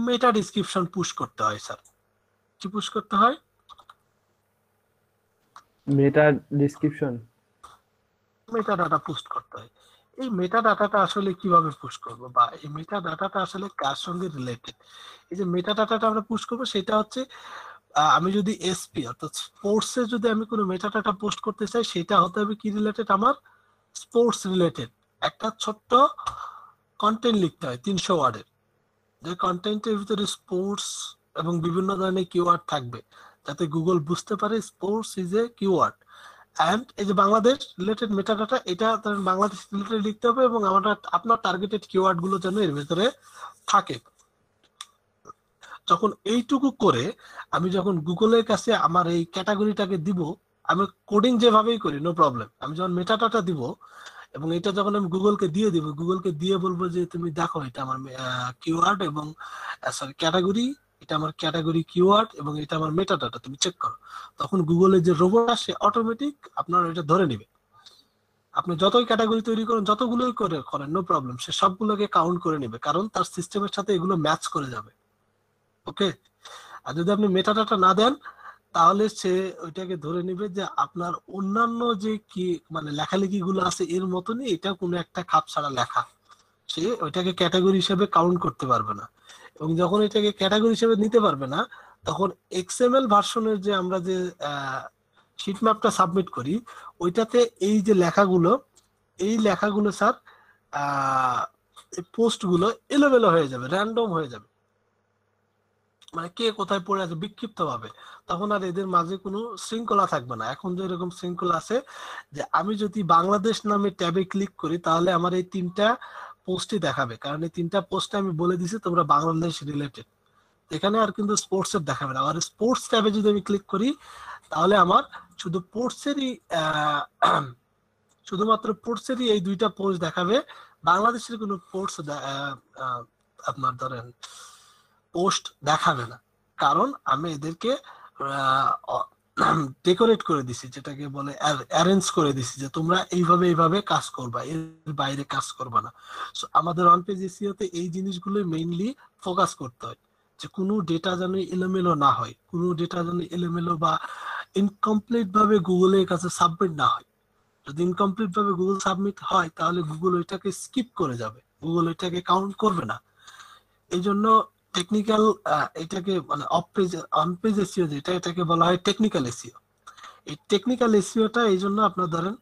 মেটা ডেসক্রিপশন পুশ করতে হয় স্যার। কি পুশ করতে হয়? মেটা ডেসক্রিপশন, মেটা ডাটা পোস্ট করতে হয়। এই মেটা ডাটাটা আসলে কিভাবে পুশ করব, বা এই মেটা ডাটাটা আসলে কার সঙ্গে রিলেটেড? এই যে মেটা ডাটাটা আমরা পুশ করব, সেটা হচ্ছে আমি যদি এসপি অর্থাৎ স্পোর্টসে যদি আমি কোনো মেটা ডাটা পোস্ট করতে চাই, সেটা হতে হবে কি রিলেটেড, আমার স্পোর্টস রিলেটেড একটা ছোট্ট কন্টেন্ট লিখতে হয় 300 ওয়ার্ডের, যে কন্টেন্টের ভিতরে স্পোর্টস এবং বিভিন্ন ধরনের কিওয়ার্ড থাকবে, যাতে গুগল বুঝতে পারে sports is a keyword. And এই যে বাংলাদেশ রিলেটেড মেটাডাটা, এটা ধরেন বাংলাদেশ রিলেটেড লিখতে হবে এবং আপনার টার্গেটেড কিওয়ার্ড গুলো যেন এর ভিতরে থাকে। যখন এইটুকু করে আমি যখন গুগলের কাছে আমার এই ক্যাটাগরিটাকে দিব, আমি কোডিং যেভাবেই করি নো প্রবলেম, আমি যখন মেটাডাটা দিব এবং এটা যখন আমি গুগলকে দিয়ে দিব, গুগলকে দিয়ে বলবো যে তুমি দেখো এটা আমার কিওয়ার্ড এবং সরি ক্যাটাগরি, এটা আমার ক্যাটাগরি কিওয়ার্ড এবং এটা আমার মেটাডাটা, তুমি চেক করো। তখন গুগলের যে রোবট আসে অটোমেটিক আপনার এটা ধরে নেবে। আপনি যতই ক্যাটাগরি তৈরি করেন, যতগুলোই করেন নো প্রবলেম, সে সবগুলোকে কাউন্ট করে নেবে, কারণ তার সিস্টেমের সাথে এগুলো ম্যাচ করে যাবে। ওকে, আর যদি আপনি মেটাডাটা না দেন, তাহলে সে ওইটাকে ধরে নেবে যে আপনার অন্যান্য যে কি মানে লেখালেখি গুলো আছে এর মতনই এটা কোনো একটা খাপ ছাড়া লেখা, সে ওইটাকে ক্যাটাগরি হিসেবে কাউন্ট করতে পারবে না। এবং যখন এটাকে ক্যাটাগরি হিসেবে নিতে পারবে না, তখন এক্সএমএল ভার্সনের যে আমরা যে শিট ম্যাপটা সাবমিট করি, ওইটাতে এই যে লেখাগুলো, এই লেখাগুলো স্যার এই পোস্ট গুলো এলোমেলো হয়ে যাবে, র্যান্ডম হয়ে যাবে। মানে কে কোথায় পড়ে আছে বিক্ষিপ্ত ভাবে, তখন আর এদের মাঝে কোনো শৃঙ্খলা থাকবে না। এখন যে এরকম শৃঙ্খলা আছে যে আমি যদি বাংলাদেশ নামে ট্যাবে ক্লিক করি তাহলে আমার এই 3টা পোস্টই দেখাবে, কারণ এই 3টা পোস্টে আমি বলে দিছি তোমরা বাংলাদেশ রিলেটেড। এখানে আর কিন্তু স্পোর্টস এর দেখাবে না। আর স্পোর্টস ট্যাবে যদি আমি ক্লিক করি তাহলে আমার শুধু স্পোর্টসেরই শুধুমাত্র স্পোর্টসেরই এই 2টা পোস্ট দেখাবে, বাংলাদেশের কোনো স্পোর্টস আপনার ধরেন পোস্ট দেখাবে না। কারণ আমি এদেরকে ডেকোরেট করে দিছি, যেটাকে বলে অ্যারেঞ্জ করে দিছি যে তোমরা এইভাবে এইভাবে কাজ করবা, এর বাইরে কাজ করবা না। সো আমাদের অন পেজ এসইওতে এই জিনিসগুলো মেইনলি ফোকাস করতে হয়, যে কোনো ডেটা যেন এলোমেলো না হয়, কোনো ডেটা যেন এলোমেলো বা ইনকমপ্লিট ভাবে গুগলের কাছে সাবমিট না হয়। যদি ইনকমপ্লিট ভাবে গুগল সাবমিট হয় তাহলে গুগল ওইটাকে স্কিপ করে যাবে, গুগল ওইটাকে কাউন্ট করবে না। এই জন্য টেকনিক্যাল এটাকে মানে of page on page SEO যেটা, এটাকে বলা হয় টেকনিক্যাল এসইও। এই টেকনিক্যাল এসইওটা এই জন্য আপনার ধরেন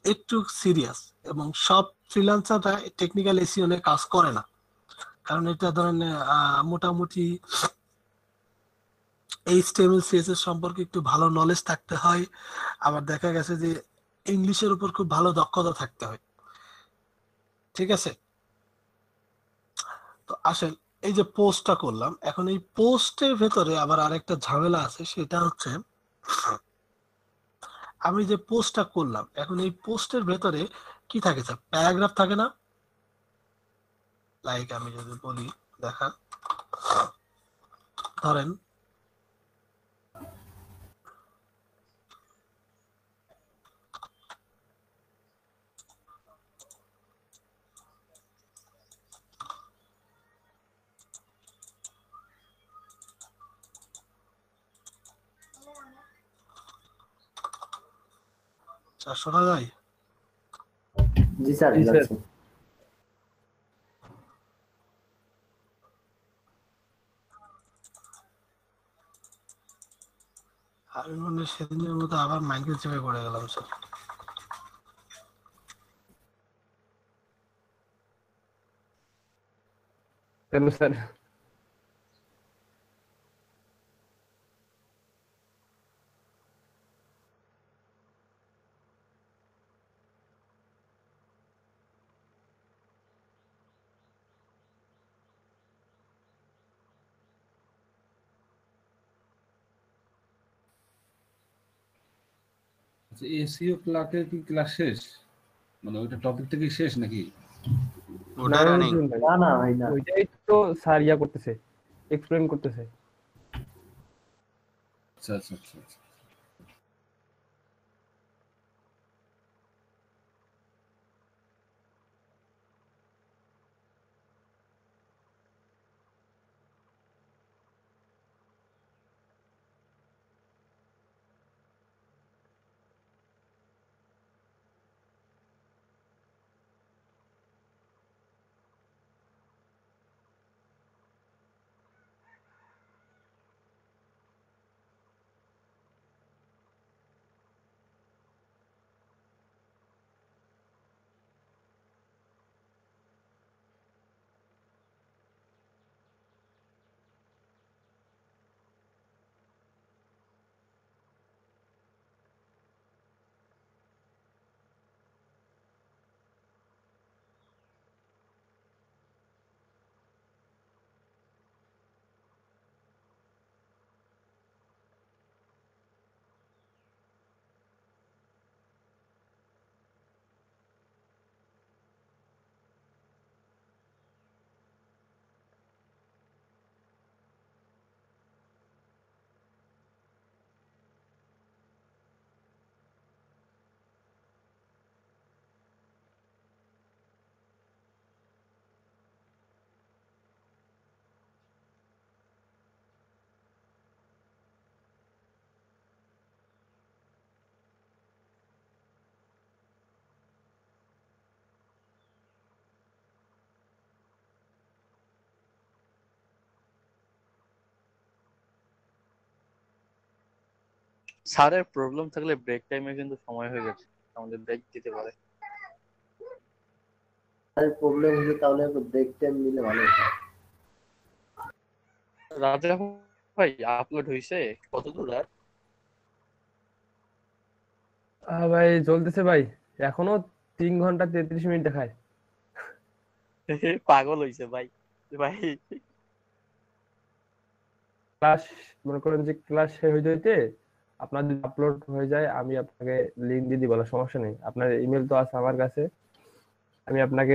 একটু সিরিয়াস, এবং সব ফ্রিল্যান্সাররা টেকনিক্যাল এসইও নিয়ে কাজ করে না। কারণ এটা ধরেন মোটামুটি HTML CSS সম্পর্কে একটু ভালো নলেজ থাকতে হয়, আবার দেখা গেছে যে ইংলিশের উপর খুব ভালো দক্ষতা থাকতে হয়। ঠিক আছে, তো আসেন এই যে পোস্টটা করলাম, এখন এই পোস্টের ভেতরে আবার আরেকটা ঝামেলা আছে, সেটা হচ্ছে আমি যে পোস্টটা করলাম এখন এই পোস্টের ভেতরে কি থাকে স্যার, প্যারাগ্রাফ থাকে না। লাইক আমি যদি বলি দেখা, ধরেন শোনা যায়? জি স্যার, জি স্যার। যাচ্ছে। আমি মনে সেদিনের মতো আবার মাইকেল চেপে পড়ে গেলাম স্যার। কেন স্যার? আচ্ছা, এসইও ক্লাসের কি ক্লাস শেষ? মানে ওইটা টপিক থেকে শেষ নাকি? ওটা রানিং। না না ভাই না, ওইটাই তো স্যার ইয়া করতেছে, এক্সপ্লেন করতেছে। আচ্ছা আচ্ছা আচ্ছা আচ্ছা। স্যারের প্রবলেম থাকলে ব্রেক টাইমে কিন্তু সময় হয়ে গেছে, আমাদের ব্রেক দিতে পারে। স্যারের প্রবলেম হলে তাহলে ব্রেক টাইম নিলে ভালো হতো। রাতে এখন ভাই আপলোড হইছে কত দূর আর? ভাই চলতেছে ভাই, এখনো 3 ঘন্টা 33 মিনিট দেখায়। পাগল হইছে ভাই ভাই। ক্লাস, মনে করেন যে ক্লাস শেষ হইতে হইতে আপনার যদি আপলোড হয়ে যায়, আমি আপনাকে লিঙ্ক দিয়ে দিব, সমস্যা নেই। আপনার ইমেল তো আছে আমার কাছে, আমি আপনাকে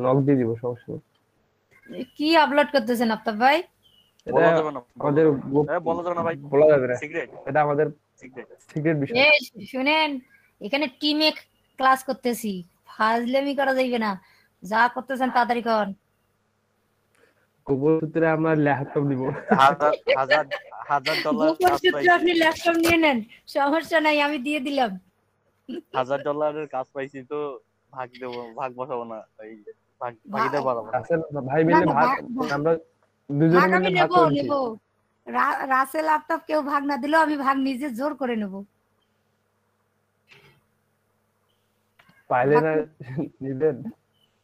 নক দিয়ে দিব, সমস্যা নেই। কি আপলোড করতেছেন আফতাব ভাই? এটা বলা যাবে না, আমাদের বলা যাবে না ভাই, বলা যাবে না, সিক্রেট এটা আমাদের সিক্রেট। সিক্রেট বিষয়। শুনেন, এখানে টিমে ক্লাস করতেছি, ফাজলামি করা যাইবে না। যা করতেছেন তাড়াতাড়ি কর। গোপন সূত্রে আমরা ল্যাপটপ দিব। $1000 গোপন সূত্রে আপনি ল্যাপটপ নিয়ে নেন, সমস্যা নাই, আমি দিয়ে দিলাম। $1000 কাজ পাইছি তো ভাগ দেবো, ভাগ বসাবো না, এই ভাগিদার বাড়াবো। ভাই মিলে ভাগ, আমরা দুজনে মিলে ভাগ করে নিব। রাসেল আফতাব কেউ ভাগ না দিলেও আমি ভাগ নিজে জোর করে নেব। পাইলে না নিবেন?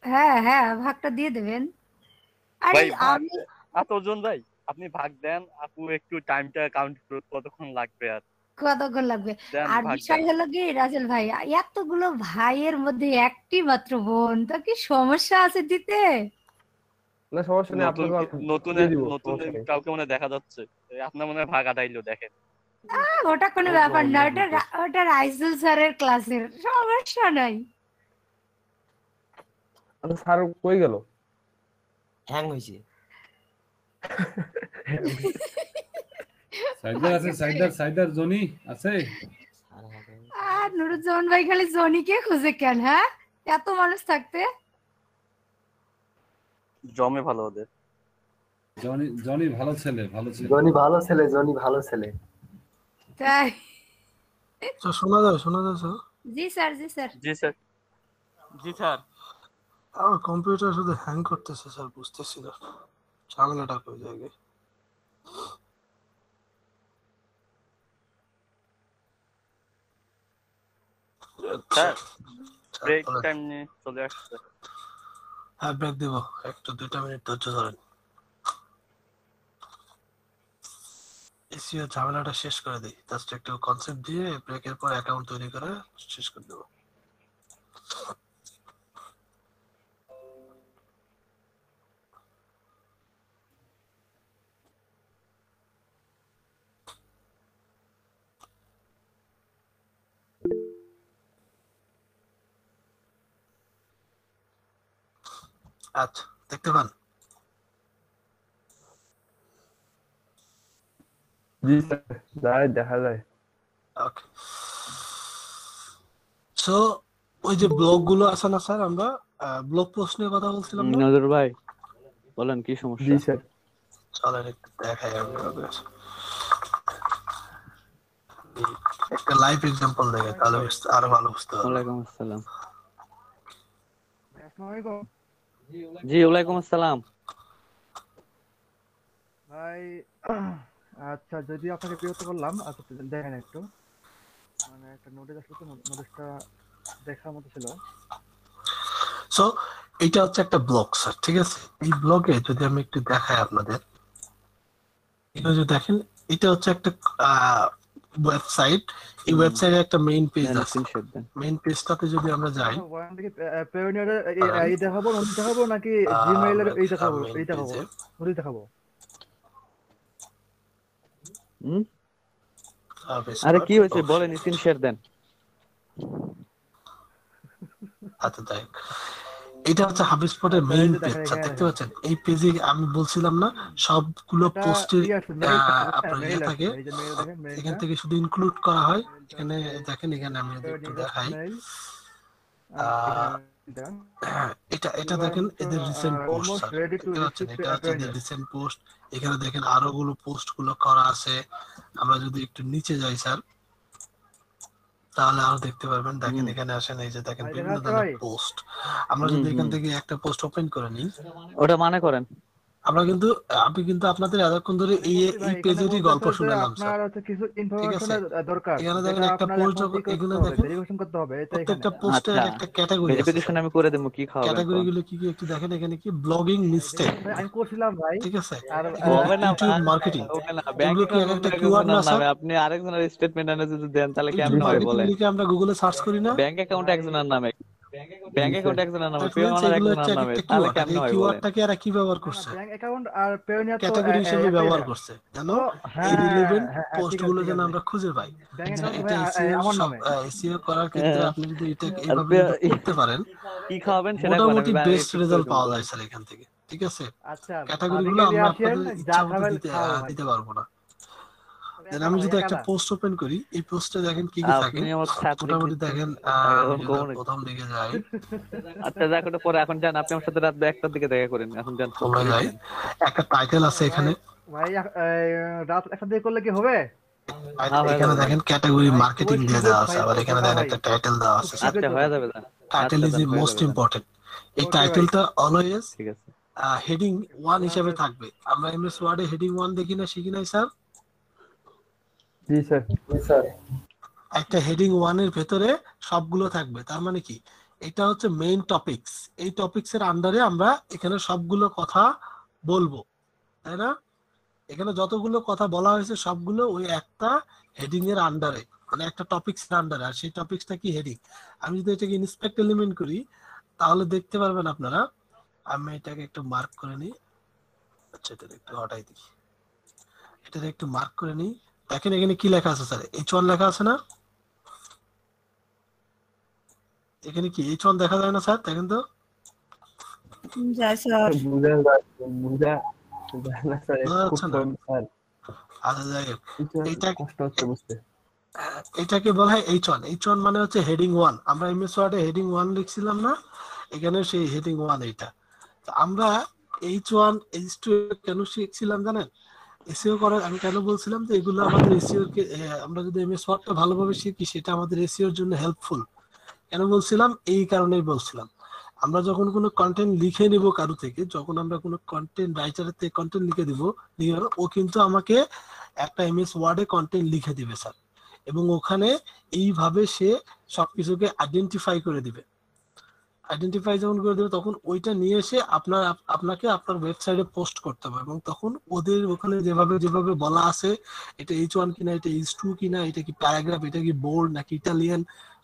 হ্যাঁ হ্যাঁ, ভাগটা দিয়ে দেবেন। আরে ভাই আমি এতজন ভাই, আপনি ভাগ দেন, আপু একটু টাইমটা কাউন্ট করতে কতক্ষণ লাগবে আর কতক্ষণ লাগবে। দেন আর ভাগ বিষয় দেন। হলো কি রাসেল ভাই, এতগুলো ভাইয়ের মধ্যে একটি মাত্র বোন, তো কি সমস্যা আছে দিতে? না সমস্যা নেই, নতুন আপনাকে নতুন দিয়ে দিব, নতুন সমস্যা নেই। কাউকে মনে দেখা যাচ্ছে, আপনার মনে হয় ভাগ আদাইলো, দেখেন। ওটা কোনো ব্যাপার না, ওটা রাইসুল স্যারের ক্লাসের, সমস্যা নাই। আচ্ছা স্যার কই গেল? হ্যাং হইছে। সাইদার আছে, সাইদার জনি আছে। আর নুরুজ্জামান ভাই খালি জনিকে খুঁজে কেন? হ্যাঁ, এত মানুষ থাকতে জমে ভালো ওদের। জনি ভালো ছেলে, ভালো ছেলে। জনি ভালো ছেলে, জনি ভালো ছেলে। তাই? তো শোনা যাচ্ছে? জি স্যার, জি স্যার, জি স্যার, জি স্যার। আমার কম্পিউটার শুধু হ্যাং করতেছে স্যার, বুঝতেছি না ঝামেলাটা কোন জায়গায়। স্যার ব্রেক টাইম নিয়ে চলে আসছে। হ্যাঁ ব্রেক দিব, একটু 2টা মিনিট ধৈর্য ধরেন। এসিও ঝামেলাটা শেষ করে দিই, জাস্ট একটু কনসেপ্ট দিয়ে ব্রেকের পর অ্যাকাউন্ট তৈরি করে শেষ করে দেবো। আচ্ছা, দেখতে পান? জি স্যার, যায় দেখা যায়। ওকে, সো ওই যে ব্লগ গুলো আছে না স্যার, আমরা ব্লগ পোস্ট নিয়ে কথা বলছিলাম না? নজর ভাই বলেন কি সমস্যা? জি স্যার। চলেন একটু দেখাই আমি একটা লাইভ এক্সাম্পল দেখে, তাহলে আরো ভালো বুঝতে পারবেন। ওয়ালাইকুম আসসালাম। জি ওয়ালাইকুম আসসালাম ভাই। আচ্ছা, যদি আপনাকে বিরক্ত করলাম, আচ্ছা দেখেন একটু, মানে একটা নোটিশ আসলে তো নোটিশটা দেখার মতো ছিল। সো এটা হচ্ছে একটা ব্লগ স্যার, ঠিক আছে? এই ব্লগে যদি আমি একটু দেখাই আপনাদের, এটা যদি দেখেন, এটা হচ্ছে একটা ওয়েবসাইট। এই ওয়েবসাইটে একটা মেইন পেজ আছে, মেইন পেজটাতে যদি আমরা যাই, ওয়ারেন্টি কি পেওনিয়ারের এই দেখাবো, নোটিশ দেখাবো, নাকি জিমেইলের এই দেখাবো, এই দেখাবো, নোটিশ দেখাবো? আরে কি হয়েছে বলেন, স্ক্রিন শেয়ার দেন। আচ্ছা দেখ, এটা হচ্ছে হাবিসপটের মেইন পেজ, দেখতে পাচ্ছেন? এই পেজে আমি বলছিলাম না সবগুলো পোস্টে আপনার ইয়ে থাকে, এখান থেকে শুধু ইনক্লুড করা হয়। এখানে দেখেন, এখানে আমি একটু দেখাই, এটা দেখেন এদের রিসেন্ট পোস্ট, দেখতে পাচ্ছেন? এটা হচ্ছে এদের রিসেন্ট পোস্ট। এখানে দেখেন আরো গুলো পোস্ট গুলো করা আছে। আমরা যদি একটু নিচে যাই স্যার, তাহলে আরো দেখতে পারবেন। দেখেন এখানে আসেন, এই যে দেখেন বিভিন্ন ধরনের পোস্ট। আমরা যদি এখান থেকে একটা পোস্ট ওপেন করে নিই, ওটা মানে করেন আমরা কিন্তু আমি কিন্তু আপনাদের এতক্ষণ ধরে এই ভাই, এখানে পেজেরই গল্প বলতেছে যে শুনালাম আপনার স্যার। হচ্ছে কিছু ঠিক আছে, ইনফরমেশনের দরকার, এখানে যেটা দেখেন একটা আপনার পোস্ট এখন যখন এখানে করতে হবে, দেখেন ভেরিফিকেশন করতে হবে, এটা এখানে। প্রত্যেকটা পোস্টের আচ্ছা, একটা ক্যাটাগরি আছে ভেরিফিকেশন স্যার। আমি করে দেবো, কি খাওয়াবেন ক্যাটাগরি কোন? গুলো কি কি একটু দেখেন। এখানে কি ব্লগিং মিস্টেক, ভাই আমি করছিলাম ভাই, ঠিক আছে, আর এখানে হবে না ইউটিউব ভাই, মার্কেটিং, হবে না। ব্যাংক এগুলো কি এক অ্যাকাউন্ট একটা করবো কিওয়ার্ড না একজনের স্যার? নামে, আপনি আরেকজনের স্টেটমেন্ট এনে যদি দেন তাহলে ইউটিউব কেমনে হয় মার্কেটিং বলেন? লিখে আমরা গুগলে সার্চ করি না? ব্যাংক অ্যাকাউন্ট একজনের নামে, ব্যাংক অ্যাকাউন্ট একজনের নামে, দ্যাট পে মিন্স অনার এগুলো হচ্ছে একজনের এক নামে, একটা তাহলে কিওয়ার্ড, আর কেমনে এই হয় বলেন? কিওয়ার্ডটাকে এরা কি ব্যবহার করছে? ব্যাংক অ্যাকাউন্ট আর পেওনিয়া তো ক্যাটাগরি হিসেবে একই ব্যবহার এটা। করছে, যেন তো এই হ্যাঁ রিলেভেন্ট হ্যাঁ পোস্ট ঠিক আছে গুলো ঠিক যেন আছে, আমরা খুঁজে পাই। ব্যাংক যে অ্যাকাউন্ট এটা ভাই এসইও আমার সব নামে। এসইও করার ক্ষেত্রে হ্যাঁ। আপনি যদি এটা আর এইভাবে পে- যদি করতে পারেন, কি খাওয়াবেন সেটা কোন, মোটামুটি আমি বেস্ট ঠিক করে রেজাল্ট দেবো পাওয়া কোন। যায় স্যার এখান থেকে। ঠিক আছে, আচ্ছা, ক্যাটাগরি গুলো ভাবিকে নিয়ে আমরা আসেন, আপনাদের যা ইচ্ছা মতো খাবেন দিতে খাও ভাই। দিতে পারবো না। তবে দেন একা আমি না ভাই, যদি একা একটা না। পোস্ট ওপেন করি, এই পোস্টে দেখেন কি কি থাকে। আপনি আমার ছাত্রী মোটামুটি কিন্তু দেখেন আমি যদি কখন? প্রথম দিকে যাই, আচ্ছা যাক, ওটা পরে, এখন যান, আপনি আমার সাথে রাত 1টার দিকে দেখা করেন, এখন যান, আমরা প্লিজ যাই, যান। একটা টাইটেল আছে এখানে। ভাই রাত একটা দিয়ে করলে কি হবে? হ্যাঁ, হয়ে এখানে যাবে। দেখেন ক্যাটাগরি ভাই মার্কেটিং খুবই দিয়ে শীঘ্র দেওয়া আছে, ভাই, আবার এখানে কথা দেখেন ভাই, একটা টাইটেল দেওয়া আছে খুব স্যার। আচ্ছা, হয়ে যাবে, যান। টাইটেল আচ্ছা ইজ যান, দি হয়ে মোস্ট যাবে, যান। ইম্পর্টেন্ট। এই ওকে ভাই, টাইটেলটা অলওয়েজ ঠিক আছে। হেডিং 1 হিসেবে থাকবে। আমরা এমএস ওয়ার্ডে হেডিং 1 দেখি না, শিখি নাই স্যার? জি স্যার। একটা হেডিং 1 এর ভেতরে সবগুলো থাকবে। তার মানে কি, এটা হচ্ছে মেইন টপিকস। এই টপিকস এর আন্ডারে আমরা এখানে সবগুলো কথা বলবো, তাই না? এখানে যতগুলো কথা বলা হয়েছে সবগুলো ওই একটা হেডিং এর আন্ডারে, মানে একটা টপিকস এর আন্ডারে। আর সেই টপিকসটা কি হেডিং। আমি যদি এটাকে ইন্সপেক্ট এলিমেন্ট করি, তাহলে দেখতে পারবেন আপনারা। আমি এটাকে একটু মার্ক করে নিই। আচ্ছা, এটা একটু হটাই দিই, এটাকে একটু মার্ক করে নিই। দেখেন এখানে কি লেখা আছে স্যার, H1 লেখা আছে না? এখানে কি H1 দেখা যায় না স্যার? দেখেন তো। যায় স্যার। বুঝা যায় না স্যার, বোঝা খুব যাচ্ছে না? কম স্যার, আচ্ছা, যাই হোক, একটু এইটা কষ্ট হচ্ছে বুঝতে। এটাকে বলা হয় H1। H1 মানে হচ্ছে হেডিং 1। আমরা এমএস ওয়ার্ডে হেডিং 1 লিখছিলাম না, এখানে সেই হেডিং 1 এইটা। তো আমরা H1 H2 কেন শিখছিলাম জানেন? এসইও করার আমি কেন বলছিলাম যে এগুলো আমাদের এসইও কে আমরা যদি এমএস ওয়ার্ডটা ভালোভাবে শিখি, সেটা আমাদের এসইওর জন্য হেল্পফুল। কেন বলছিলাম? এই কারণেই বলছিলাম। আমরা যখন কোনো কন্টেন্ট লিখে নিব কারো থেকে, যখন আমরা কোনো কন্টেন্ট রাইটারের থেকে কন্টেন্ট লিখে দিব, ও কিন্তু আমাকে একটা এমএস ওয়ার্ডে কন্টেন্ট লিখে দিবে স্যার, এবং ওখানে এইভাবে সে সবকিছুকে আইডেন্টিফাই করে দিবে। আইডেন্টিফাই যখন করে দেবে, তখন ওইটা নিয়ে এসে আপনাকে আপনার ওয়েবসাইটে পোস্ট করতে হবে, এবং তখন ওদের ওখানে যেভাবে যেভাবে বলা আছে, এটা H1 কিনা, এটা H2 কিনা, এটা কি প্যারাগ্রাফ, এটা কি বোল্ড নাকি ইটালিয়ান,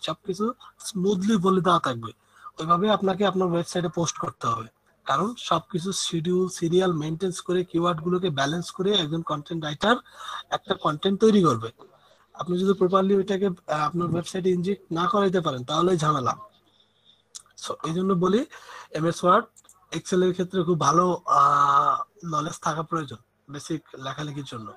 সবকিছু স্মুথলি বলে দেওয়া থাকবে। ওইভাবে আপনাকে আপনার ওয়েবসাইটে পোস্ট করতে হবে। কারণ সবকিছু শিডিউল সিরিয়াল মেনটেন্স করে, কিওয়ার্ড গুলোকে ব্যালেন্স করে একজন কন্টেন্ট রাইটার একটা কন্টেন্ট তৈরি করবে। আপনি যদি প্রপারলি ওইটাকে আপনার ওয়েবসাইটে ইনজেক্ট না করাইতে পারেন, তাহলে ঝামেলা। সো এই জন্য বলি, এমএস ওয়ার্ড এক্সেল এর ক্ষেত্রে খুব ভালো নলেজ থাকা প্রয়োজন বেসিক লেখালেখির জন্য।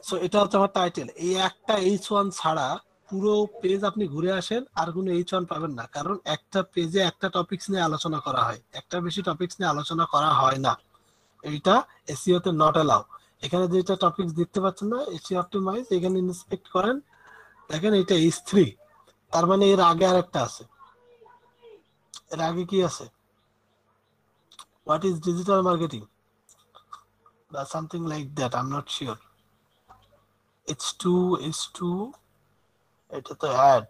সো এটা হচ্ছে আমার টাইটেল। এই একটা H1 ছাড়া পুরো পেজ আপনি ঘুরে আসেন, আর কোনো H1 পাবেন না। কারণ একটা পেজে একটা টপিকস নিয়ে আলোচনা করা হয়, একটা বেশি টপিকস নিয়ে আলোচনা করা হয় না। এইটা এসইও তে নট অ্যালাউ। এখানে যেটা টপিকস দেখতে পাচ্ছেন না, এসইও অপটিমাইজ, এখানে ইন্সপেক্ট করেন, দেখেন এটা H3। তার মানে এর আগে আরেকটা আছে। এর আগে কি আছে? হোয়াট ইজ ডিজিটাল মার্কেটিং বা something like that, I am not sure. H2 এটা তো অ্যাড,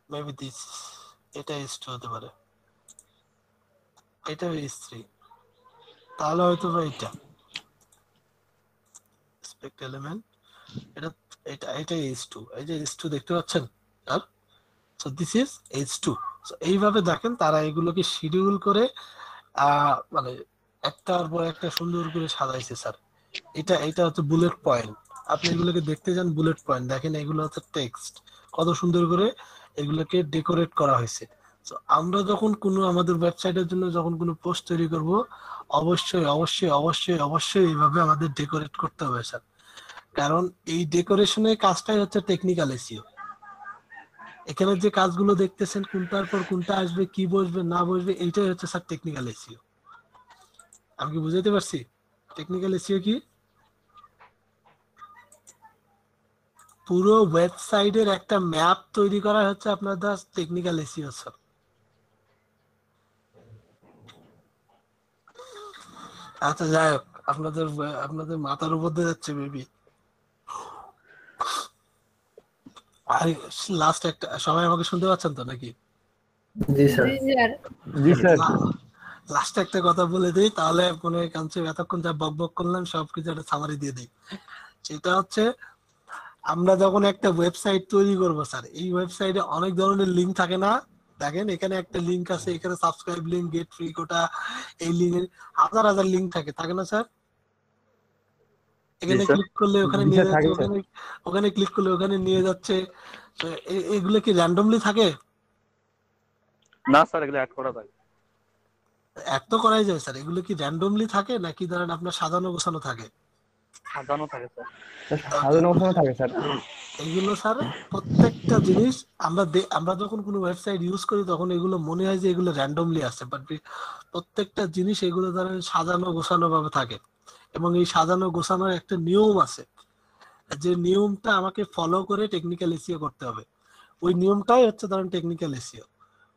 মেবি দিস, এটা H2 হতে পারে, এটা H3, তাহলে হয়তো বা এটা এক্সপেক্ট এলিমেন্ট, এটা এটা এটা H2, এই যে H2 দেখতে পাচ্ছেন আর so this is H2। So এইভাবে দেখেন তারা এগুলোকে শিডিউল করে মানে একটার পর একটা সুন্দর করে সাজাইছে স্যার। এটা হচ্ছে বুলেট পয়েন্ট। আপনি এগুলোকে দেখতে যান, বুলেট পয়েন্ট দেখেন, এগুলো হচ্ছে টেক্সট, কত সুন্দর করে এগুলোকে ডেকোরেট করা হয়েছে। তো আমরা যখন কোনো আমাদের ওয়েবসাইটের জন্য যখন কোনো পোস্ট তৈরি করব, অবশ্যই অবশ্যই অবশ্যই অবশ্যই এইভাবে আমাদের ডেকোরেট করতে হবে স্যার। কারণ এই ডেকোরেশনের কাজটাই হচ্ছে টেকনিক্যাল এসইও। এখানে যে কাজগুলো দেখতেছেন, কোনটার পর কোনটা আসবে, কি বসবে না বসবে, এইটাই হচ্ছে স্যার টেকনিক্যাল এসইও। আমি কি বুঝাইতে পারছি টেকনিক্যাল এসইও কি? পুরো ওয়েবসাইটের একটা ম্যাপ তৈরি করা হচ্ছে আপনার টেকনিক্যাল এসইও স্যার। আচ্ছা যাই হোক, আপনাদের আপনাদের মাথার উপর দিয়ে যাচ্ছে বেবি। আর লাস্ট একটা, সবাই আমাকে শুনতে পাচ্ছেন তো নাকি? জি স্যার। জি স্যার। লাস্ট একটা কথা বলে দিই, তাহলে মনে কাঞ্চে এতক্ষণ যা বক বক করলাম সবকিছু একটা সামারি দিয়ে দিই। সেটা হচ্ছে, আমরা যখন একটা ওয়েবসাইট তৈরি করবো স্যার, এই ওয়েবসাইটে অনেক ধরনের লিঙ্ক থাকে না? দেখেন এখানে একটা লিঙ্ক আছে, এখানে subscribe link, get free quota, এই লিঙ্কের হাজার হাজার লিঙ্ক থাকে, থাকে না স্যার? এখানে ক্লিক করলে ওখানে নিয়ে যাচ্ছে, ওখানে ক্লিক করলে ওখানে নিয়ে যাচ্ছে। এগুলো কি র্যান্ডমলি থাকে? না স্যার, এগুলো অ্যাড করা থাকে। অ্যাড তো করাই যায় স্যার, এগুলো কি র্যান্ডমলি থাকে নাকি ধরেন আপনার সাজানো গোছানো থাকে? সাজানো থাকে স্যার। সাজানো গোছানো থাকে স্যার। এগুলো স্যার প্রত্যেকটা জিনিস আমরা যখন কোনো ওয়েবসাইট ইউজ করি তখন এগুলো মনে হয় যে এগুলো র্যান্ডমলি আছে, বাট প্রত্যেকটা জিনিস এগুলো ধরেন সাজানো গোছানো ভাবে থাকে। এবং এই সাজানো গোছানোর একটা নিয়ম আছে, যে নিয়মটা আমাকে ফলো করে টেকনিক্যাল এসইও করতে হবে। ওই নিয়মটাই হচ্ছে ধরেন টেকনিক্যাল এসইও।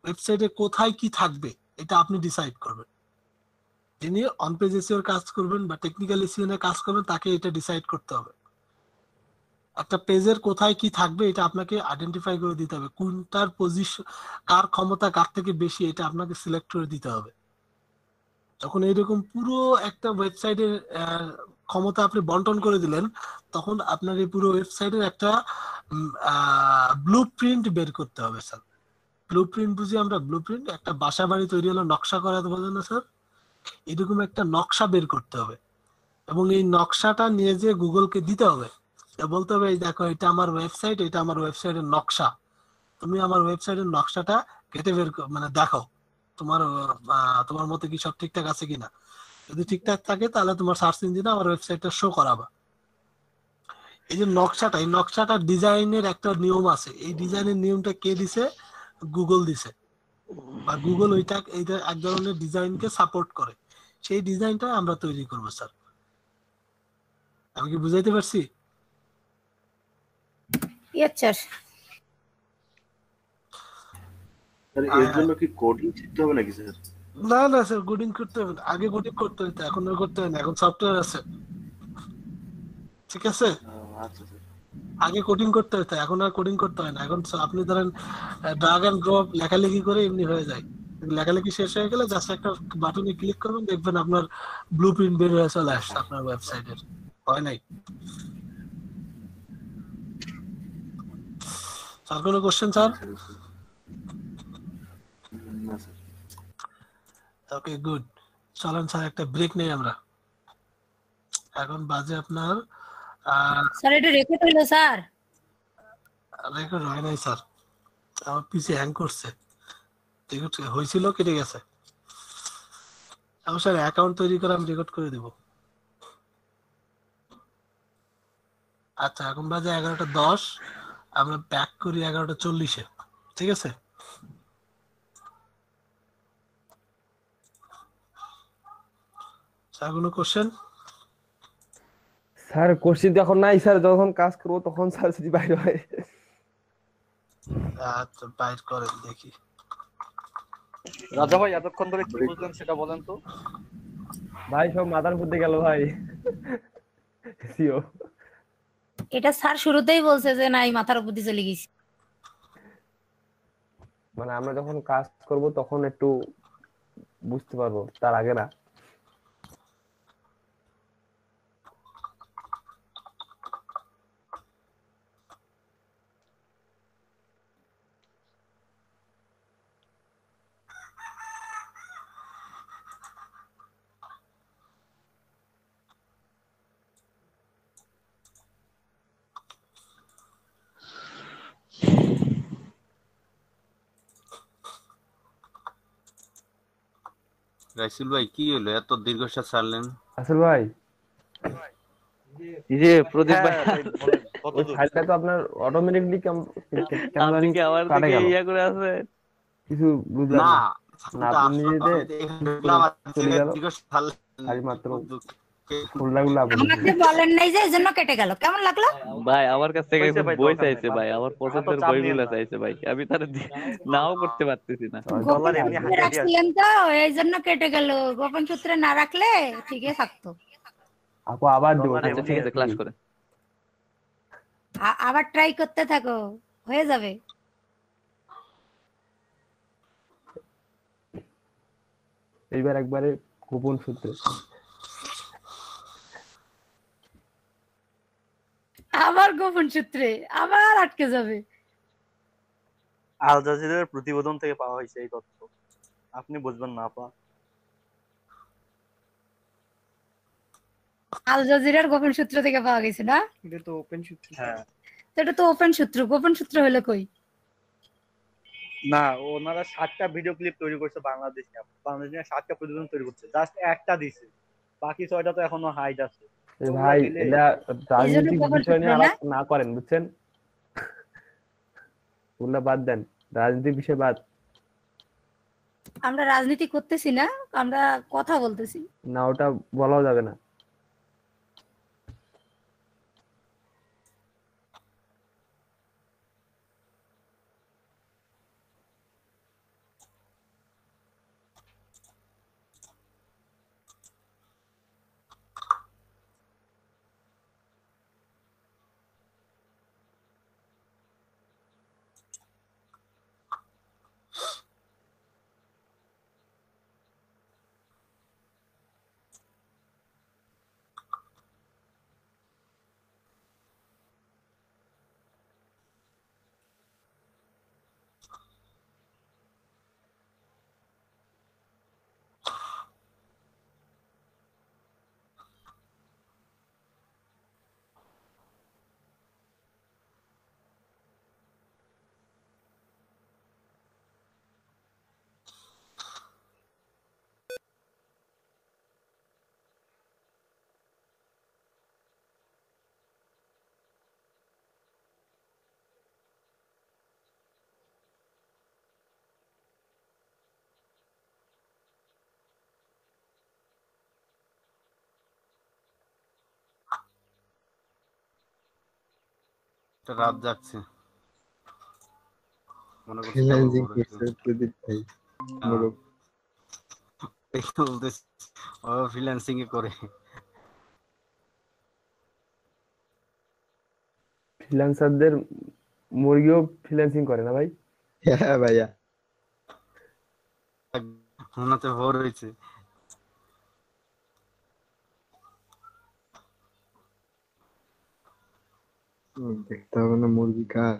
ওয়েবসাইটে কোথায় কি থাকবে এটা আপনি ডিসাইড করবেন। যিনি অন পেজ এসইওর কাজ করবেন বা টেকনিক্যাল এসইও নিয়ে কাজ করবেন তাকে এটা ডিসাইড করতে হবে। একটা পেজের কোথায় কি থাকবে এটা আপনাকে আইডেন্টিফাই করে দিতে হবে, কোনটার পজিশন, কার ক্ষমতা কার থেকে বেশি, এটা আপনাকে সিলেক্ট করে দিতে হবে। যখন এইরকম পুরো একটা ওয়েবসাইটের ক্ষমতা আপনি বন্টন করে দিলেন, তখন আপনার এই পুরো ওয়েবসাইটের একটা ব্লু প্রিন্ট বের করতে হবে স্যার। ব্লু প্রিন্ট বুঝি আমরা, ব্লু প্রিন্ট একটা বাসা বাড়ি তৈরি হলো নকশা করা বোঝেন না স্যার, এরকম একটা নকশা বের করতে হবে। এবং এই নকশাটা নিয়ে যে গুগলকে দিতে হবে, বলতে হবে এই দেখো এটা আমার ওয়েবসাইট, এটা আমার ওয়েবসাইটের নকশা, তুমি আমার ওয়েবসাইটের নকশাটা কেটে বের মানে দেখো তোমার মতে কি সব ঠিকঠাক আছে কিনা। যদি ঠিকঠাক থাকে তাহলে তোমার সার্চ ইঞ্জিনে আমার ওয়েবসাইটটা শো করাবা। এই যে নকশাটা, এই নকশাটার ডিজাইনের একটা নিয়ম আছে, এই ডিজাইনের নিয়মটা কে দিছে? গুগল দিছে, বা গুগল এইটা এক ধরনের ডিজাইনকে সাপোর্ট করে, সেই ডিজাইনটা আমরা তৈরি করবো স্যার। আমি কি বুঝাইতে পারছি? স্যার এর জন্য কি কোডিং শিখতে হবে নাকি স্যার? না না স্যার, কোডিং করতে হবে না, আগে কোডিং করতে হতো, এখন আর করতে হয় না, এখন সফটওয়্যার আছে। ঠিক আছে, আচ্ছা স্যার। আগে কোডিং করতে হতো, এখন আর কোডিং করতে হয় না। এখন আপনি ধরেন ড্রাগ এন্ড ড্রপ লেখালেখি করে এমনি হয়ে যায়। লেখালেখি শেষ হয়ে গেলে জাস্ট একটা বাটনে ক্লিক করবেন, দেখবেন আপনার ব্লুপ্রিন্ট বের হয়ে চলে আসছে আপনার ওয়েবসাইটের। হয় নাই স্যার? কোনো কোশ্চেন স্যার? ওকে গুড, চলেন স্যার একটা ব্রেক নেই আমরা। এখন বাজে আপনার স্যার এটা রেকর্ড হলো স্যার? রেকর্ড হয় নাই স্যার, আমার পিসি হ্যাং করছে। রেকর্ড হয়েছিল, কেটে গেছে। এখন স্যার অ্যাকাউন্ট তৈরি করে আমি রেকর্ড করে দেব। আচ্ছা এখন বাজে 11:10, আমরা ব্যাক করি 11:40-এ, ঠিক আছে? স্যার কোনো কোশ্চেন? স্যার কোশ্চেন এখন নাই স্যার, যখন কাজ করবো তখন স্যার যদি বাইরে হয়। আচ্ছা বাইর করেন দেখি। রাজা ভাই এতক্ষণ ধরে কি বুঝলেন সেটা বলেন তো। ভাই সব মাথার মধ্যে গেল ভাই। এটা স্যার শুরুতেই বলছে যে নাই, মাথার উপর দিয়ে চলে গেছি। মানে আমরা যখন কাজ করব তখন একটু বুঝতে পারবো, তার আগে না। রাইসুল ভাই কি হলো, এত দীর্ঘশ্বাস ছাড়লেন? আসল ভাই এই যে প্রদীপ ভাই ফাইলটা তো আপনার অটোমেটিকলি আপনি কি আমার থেকে ইয়া করে আছে কিছু বুঝলাম না। আপনি নিজেতে চলে গেল খালি মাত্র ফুললাগুলো আপনি আমাকে বলেন নাই যে এজন্য কেটে গেল, কেমন লাগলো? ভাই আমার কাছ থেকে হয়েছে ভাই, বই দরকার নাই, চাইছে বাদ ভাই, দেন। আমার এত পছন্দের চাপ নিয়েন বইগুলো না। চাইছে ভাই, আমি তার নাও করতে পারতেছি না। ডলার গোপন এমনি সূত্রে হাইট রাখছিলেন তো এই জন্য কেটে গেল, গোপন সূত্রে না রাখলে ঠিকই থাকতো। আপু আবার দিব, ডলার আচ্ছা এমনি ঠিক আছে, ক্লাস করে। আবার ট্রাই করতে থাকো, হয়ে যাবে। এইবার একবারে গোপন সূত্রে। আবার গোপন সূত্রে আবার আটকে যাবে। আল জাজিরার প্রতিবেদন থেকে পাওয়া হয়েছে এই তথ্য, আপনি বুঝবেন না আপা। আল জাজিরার গোপন সূত্র থেকে পাওয়া গেছে না? এটা তো ওপেন সূত্র। হ্যাঁ তো এটা তো ওপেন সূত্র, গোপন সূত্র হলো কই? না, ওনারা 7টা ভিডিও ক্লিপ তৈরি করছে বাংলাদেশ নিয়ে, 7টা প্রতিবেদন তৈরি করছে, জাস্ট একটা দিছে, বাকি 6টা তো এখনো হাইড আছে। ওগুলা ভাই দিলে এটা এই জন্য রাজনৈতিক গোপন বিষয় সূত্র নিয়ে না? আলাপ না করেন, বুঝছেন? ওগুলা বাদ দেন, রাজনৈতিক বিষয় বাদ। আমরা রাজনীতি করতেছি না, আমরা কথা বলতেছি। না ওটা বলাও যাবে না। রাত যাচ্ছে মনে করছি ফ্রিল্যান্সিং করছে প্রদীপ ভাই। ফ্রিল্যান্সিং এ করে। ফ্রিল্যান্সারদের মুরগিও ফ্রিল্যান্সিং করে না ভাই? হ্যাঁ ভাইয়া, ওনাতে ভোর হয়েছে। দেখতে হবে না মুরগি কার।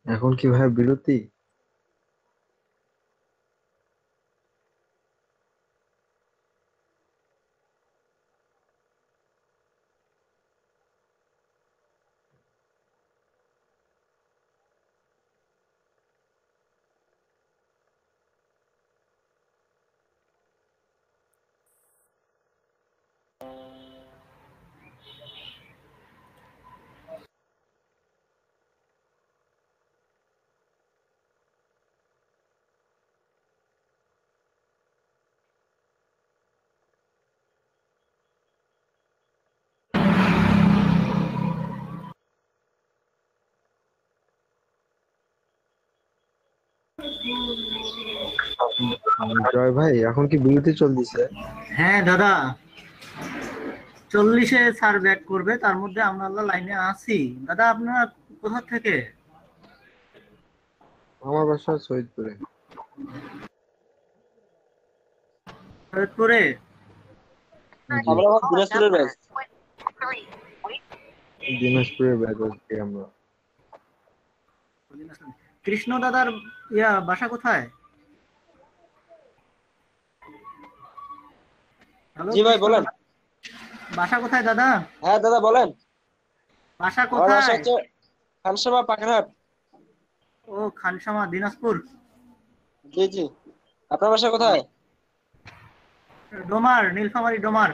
এখন কি ভাই বিরতি? জয় ভাই এখন কি বিরতি চলতেছে? হ্যাঁ দাদা, 40-এ স্যার ব্যাক করবে, তার মধ্যে আমরা লাইনে আছি। দাদা আপনারা কোথা থেকে? আমার বাসা সৈয়দপুরে। সৈয়দপুরে? আমরা দিনাজপুরের ব্যাচ। দিনাজপুরের ব্যাচ আজকে আমরা। কৃষ্ণ দাদার বাসা কোথায়? জি ভাই বলেন। বাসা কোথায় দাদা? হ্যাঁ দাদা বলেন। বাসা আমার বাসা কোথায়? হচ্ছে খানসামা পাকড়হাট। ও খানসামা, দিনাজপুর। জি জি। আপনার বাসা কোথায়? ডোমার, নীলফামারী ডোমার।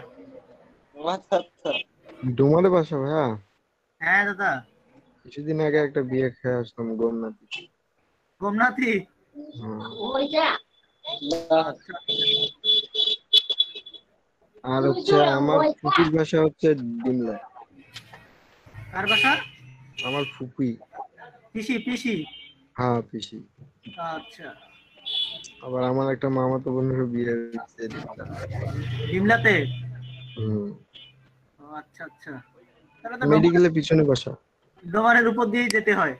আচ্ছা আচ্ছা। ডোমারে বাসা ভাইয়া? হ্যাঁ দাদা। কিছুদিন আগে একটা বিয়ে খেয়ে আসলাম গোমনাথি। গোমনাথি? আর হচ্ছে আমার ফুপির বাসা হচ্ছে ডিমলা। কার বাসা? আমার ফুপি। পিসি পিসি? হ্যাঁ পিসি। আচ্ছা। আবার আমার একটা মামাতো বোনের বিয়ে হচ্ছে ডিমলাতে? হুম। আচ্ছা আচ্ছা। মেডিকেলের পিছনে বাসা। ডোমারের উপর দিয়ে যেতে হয়?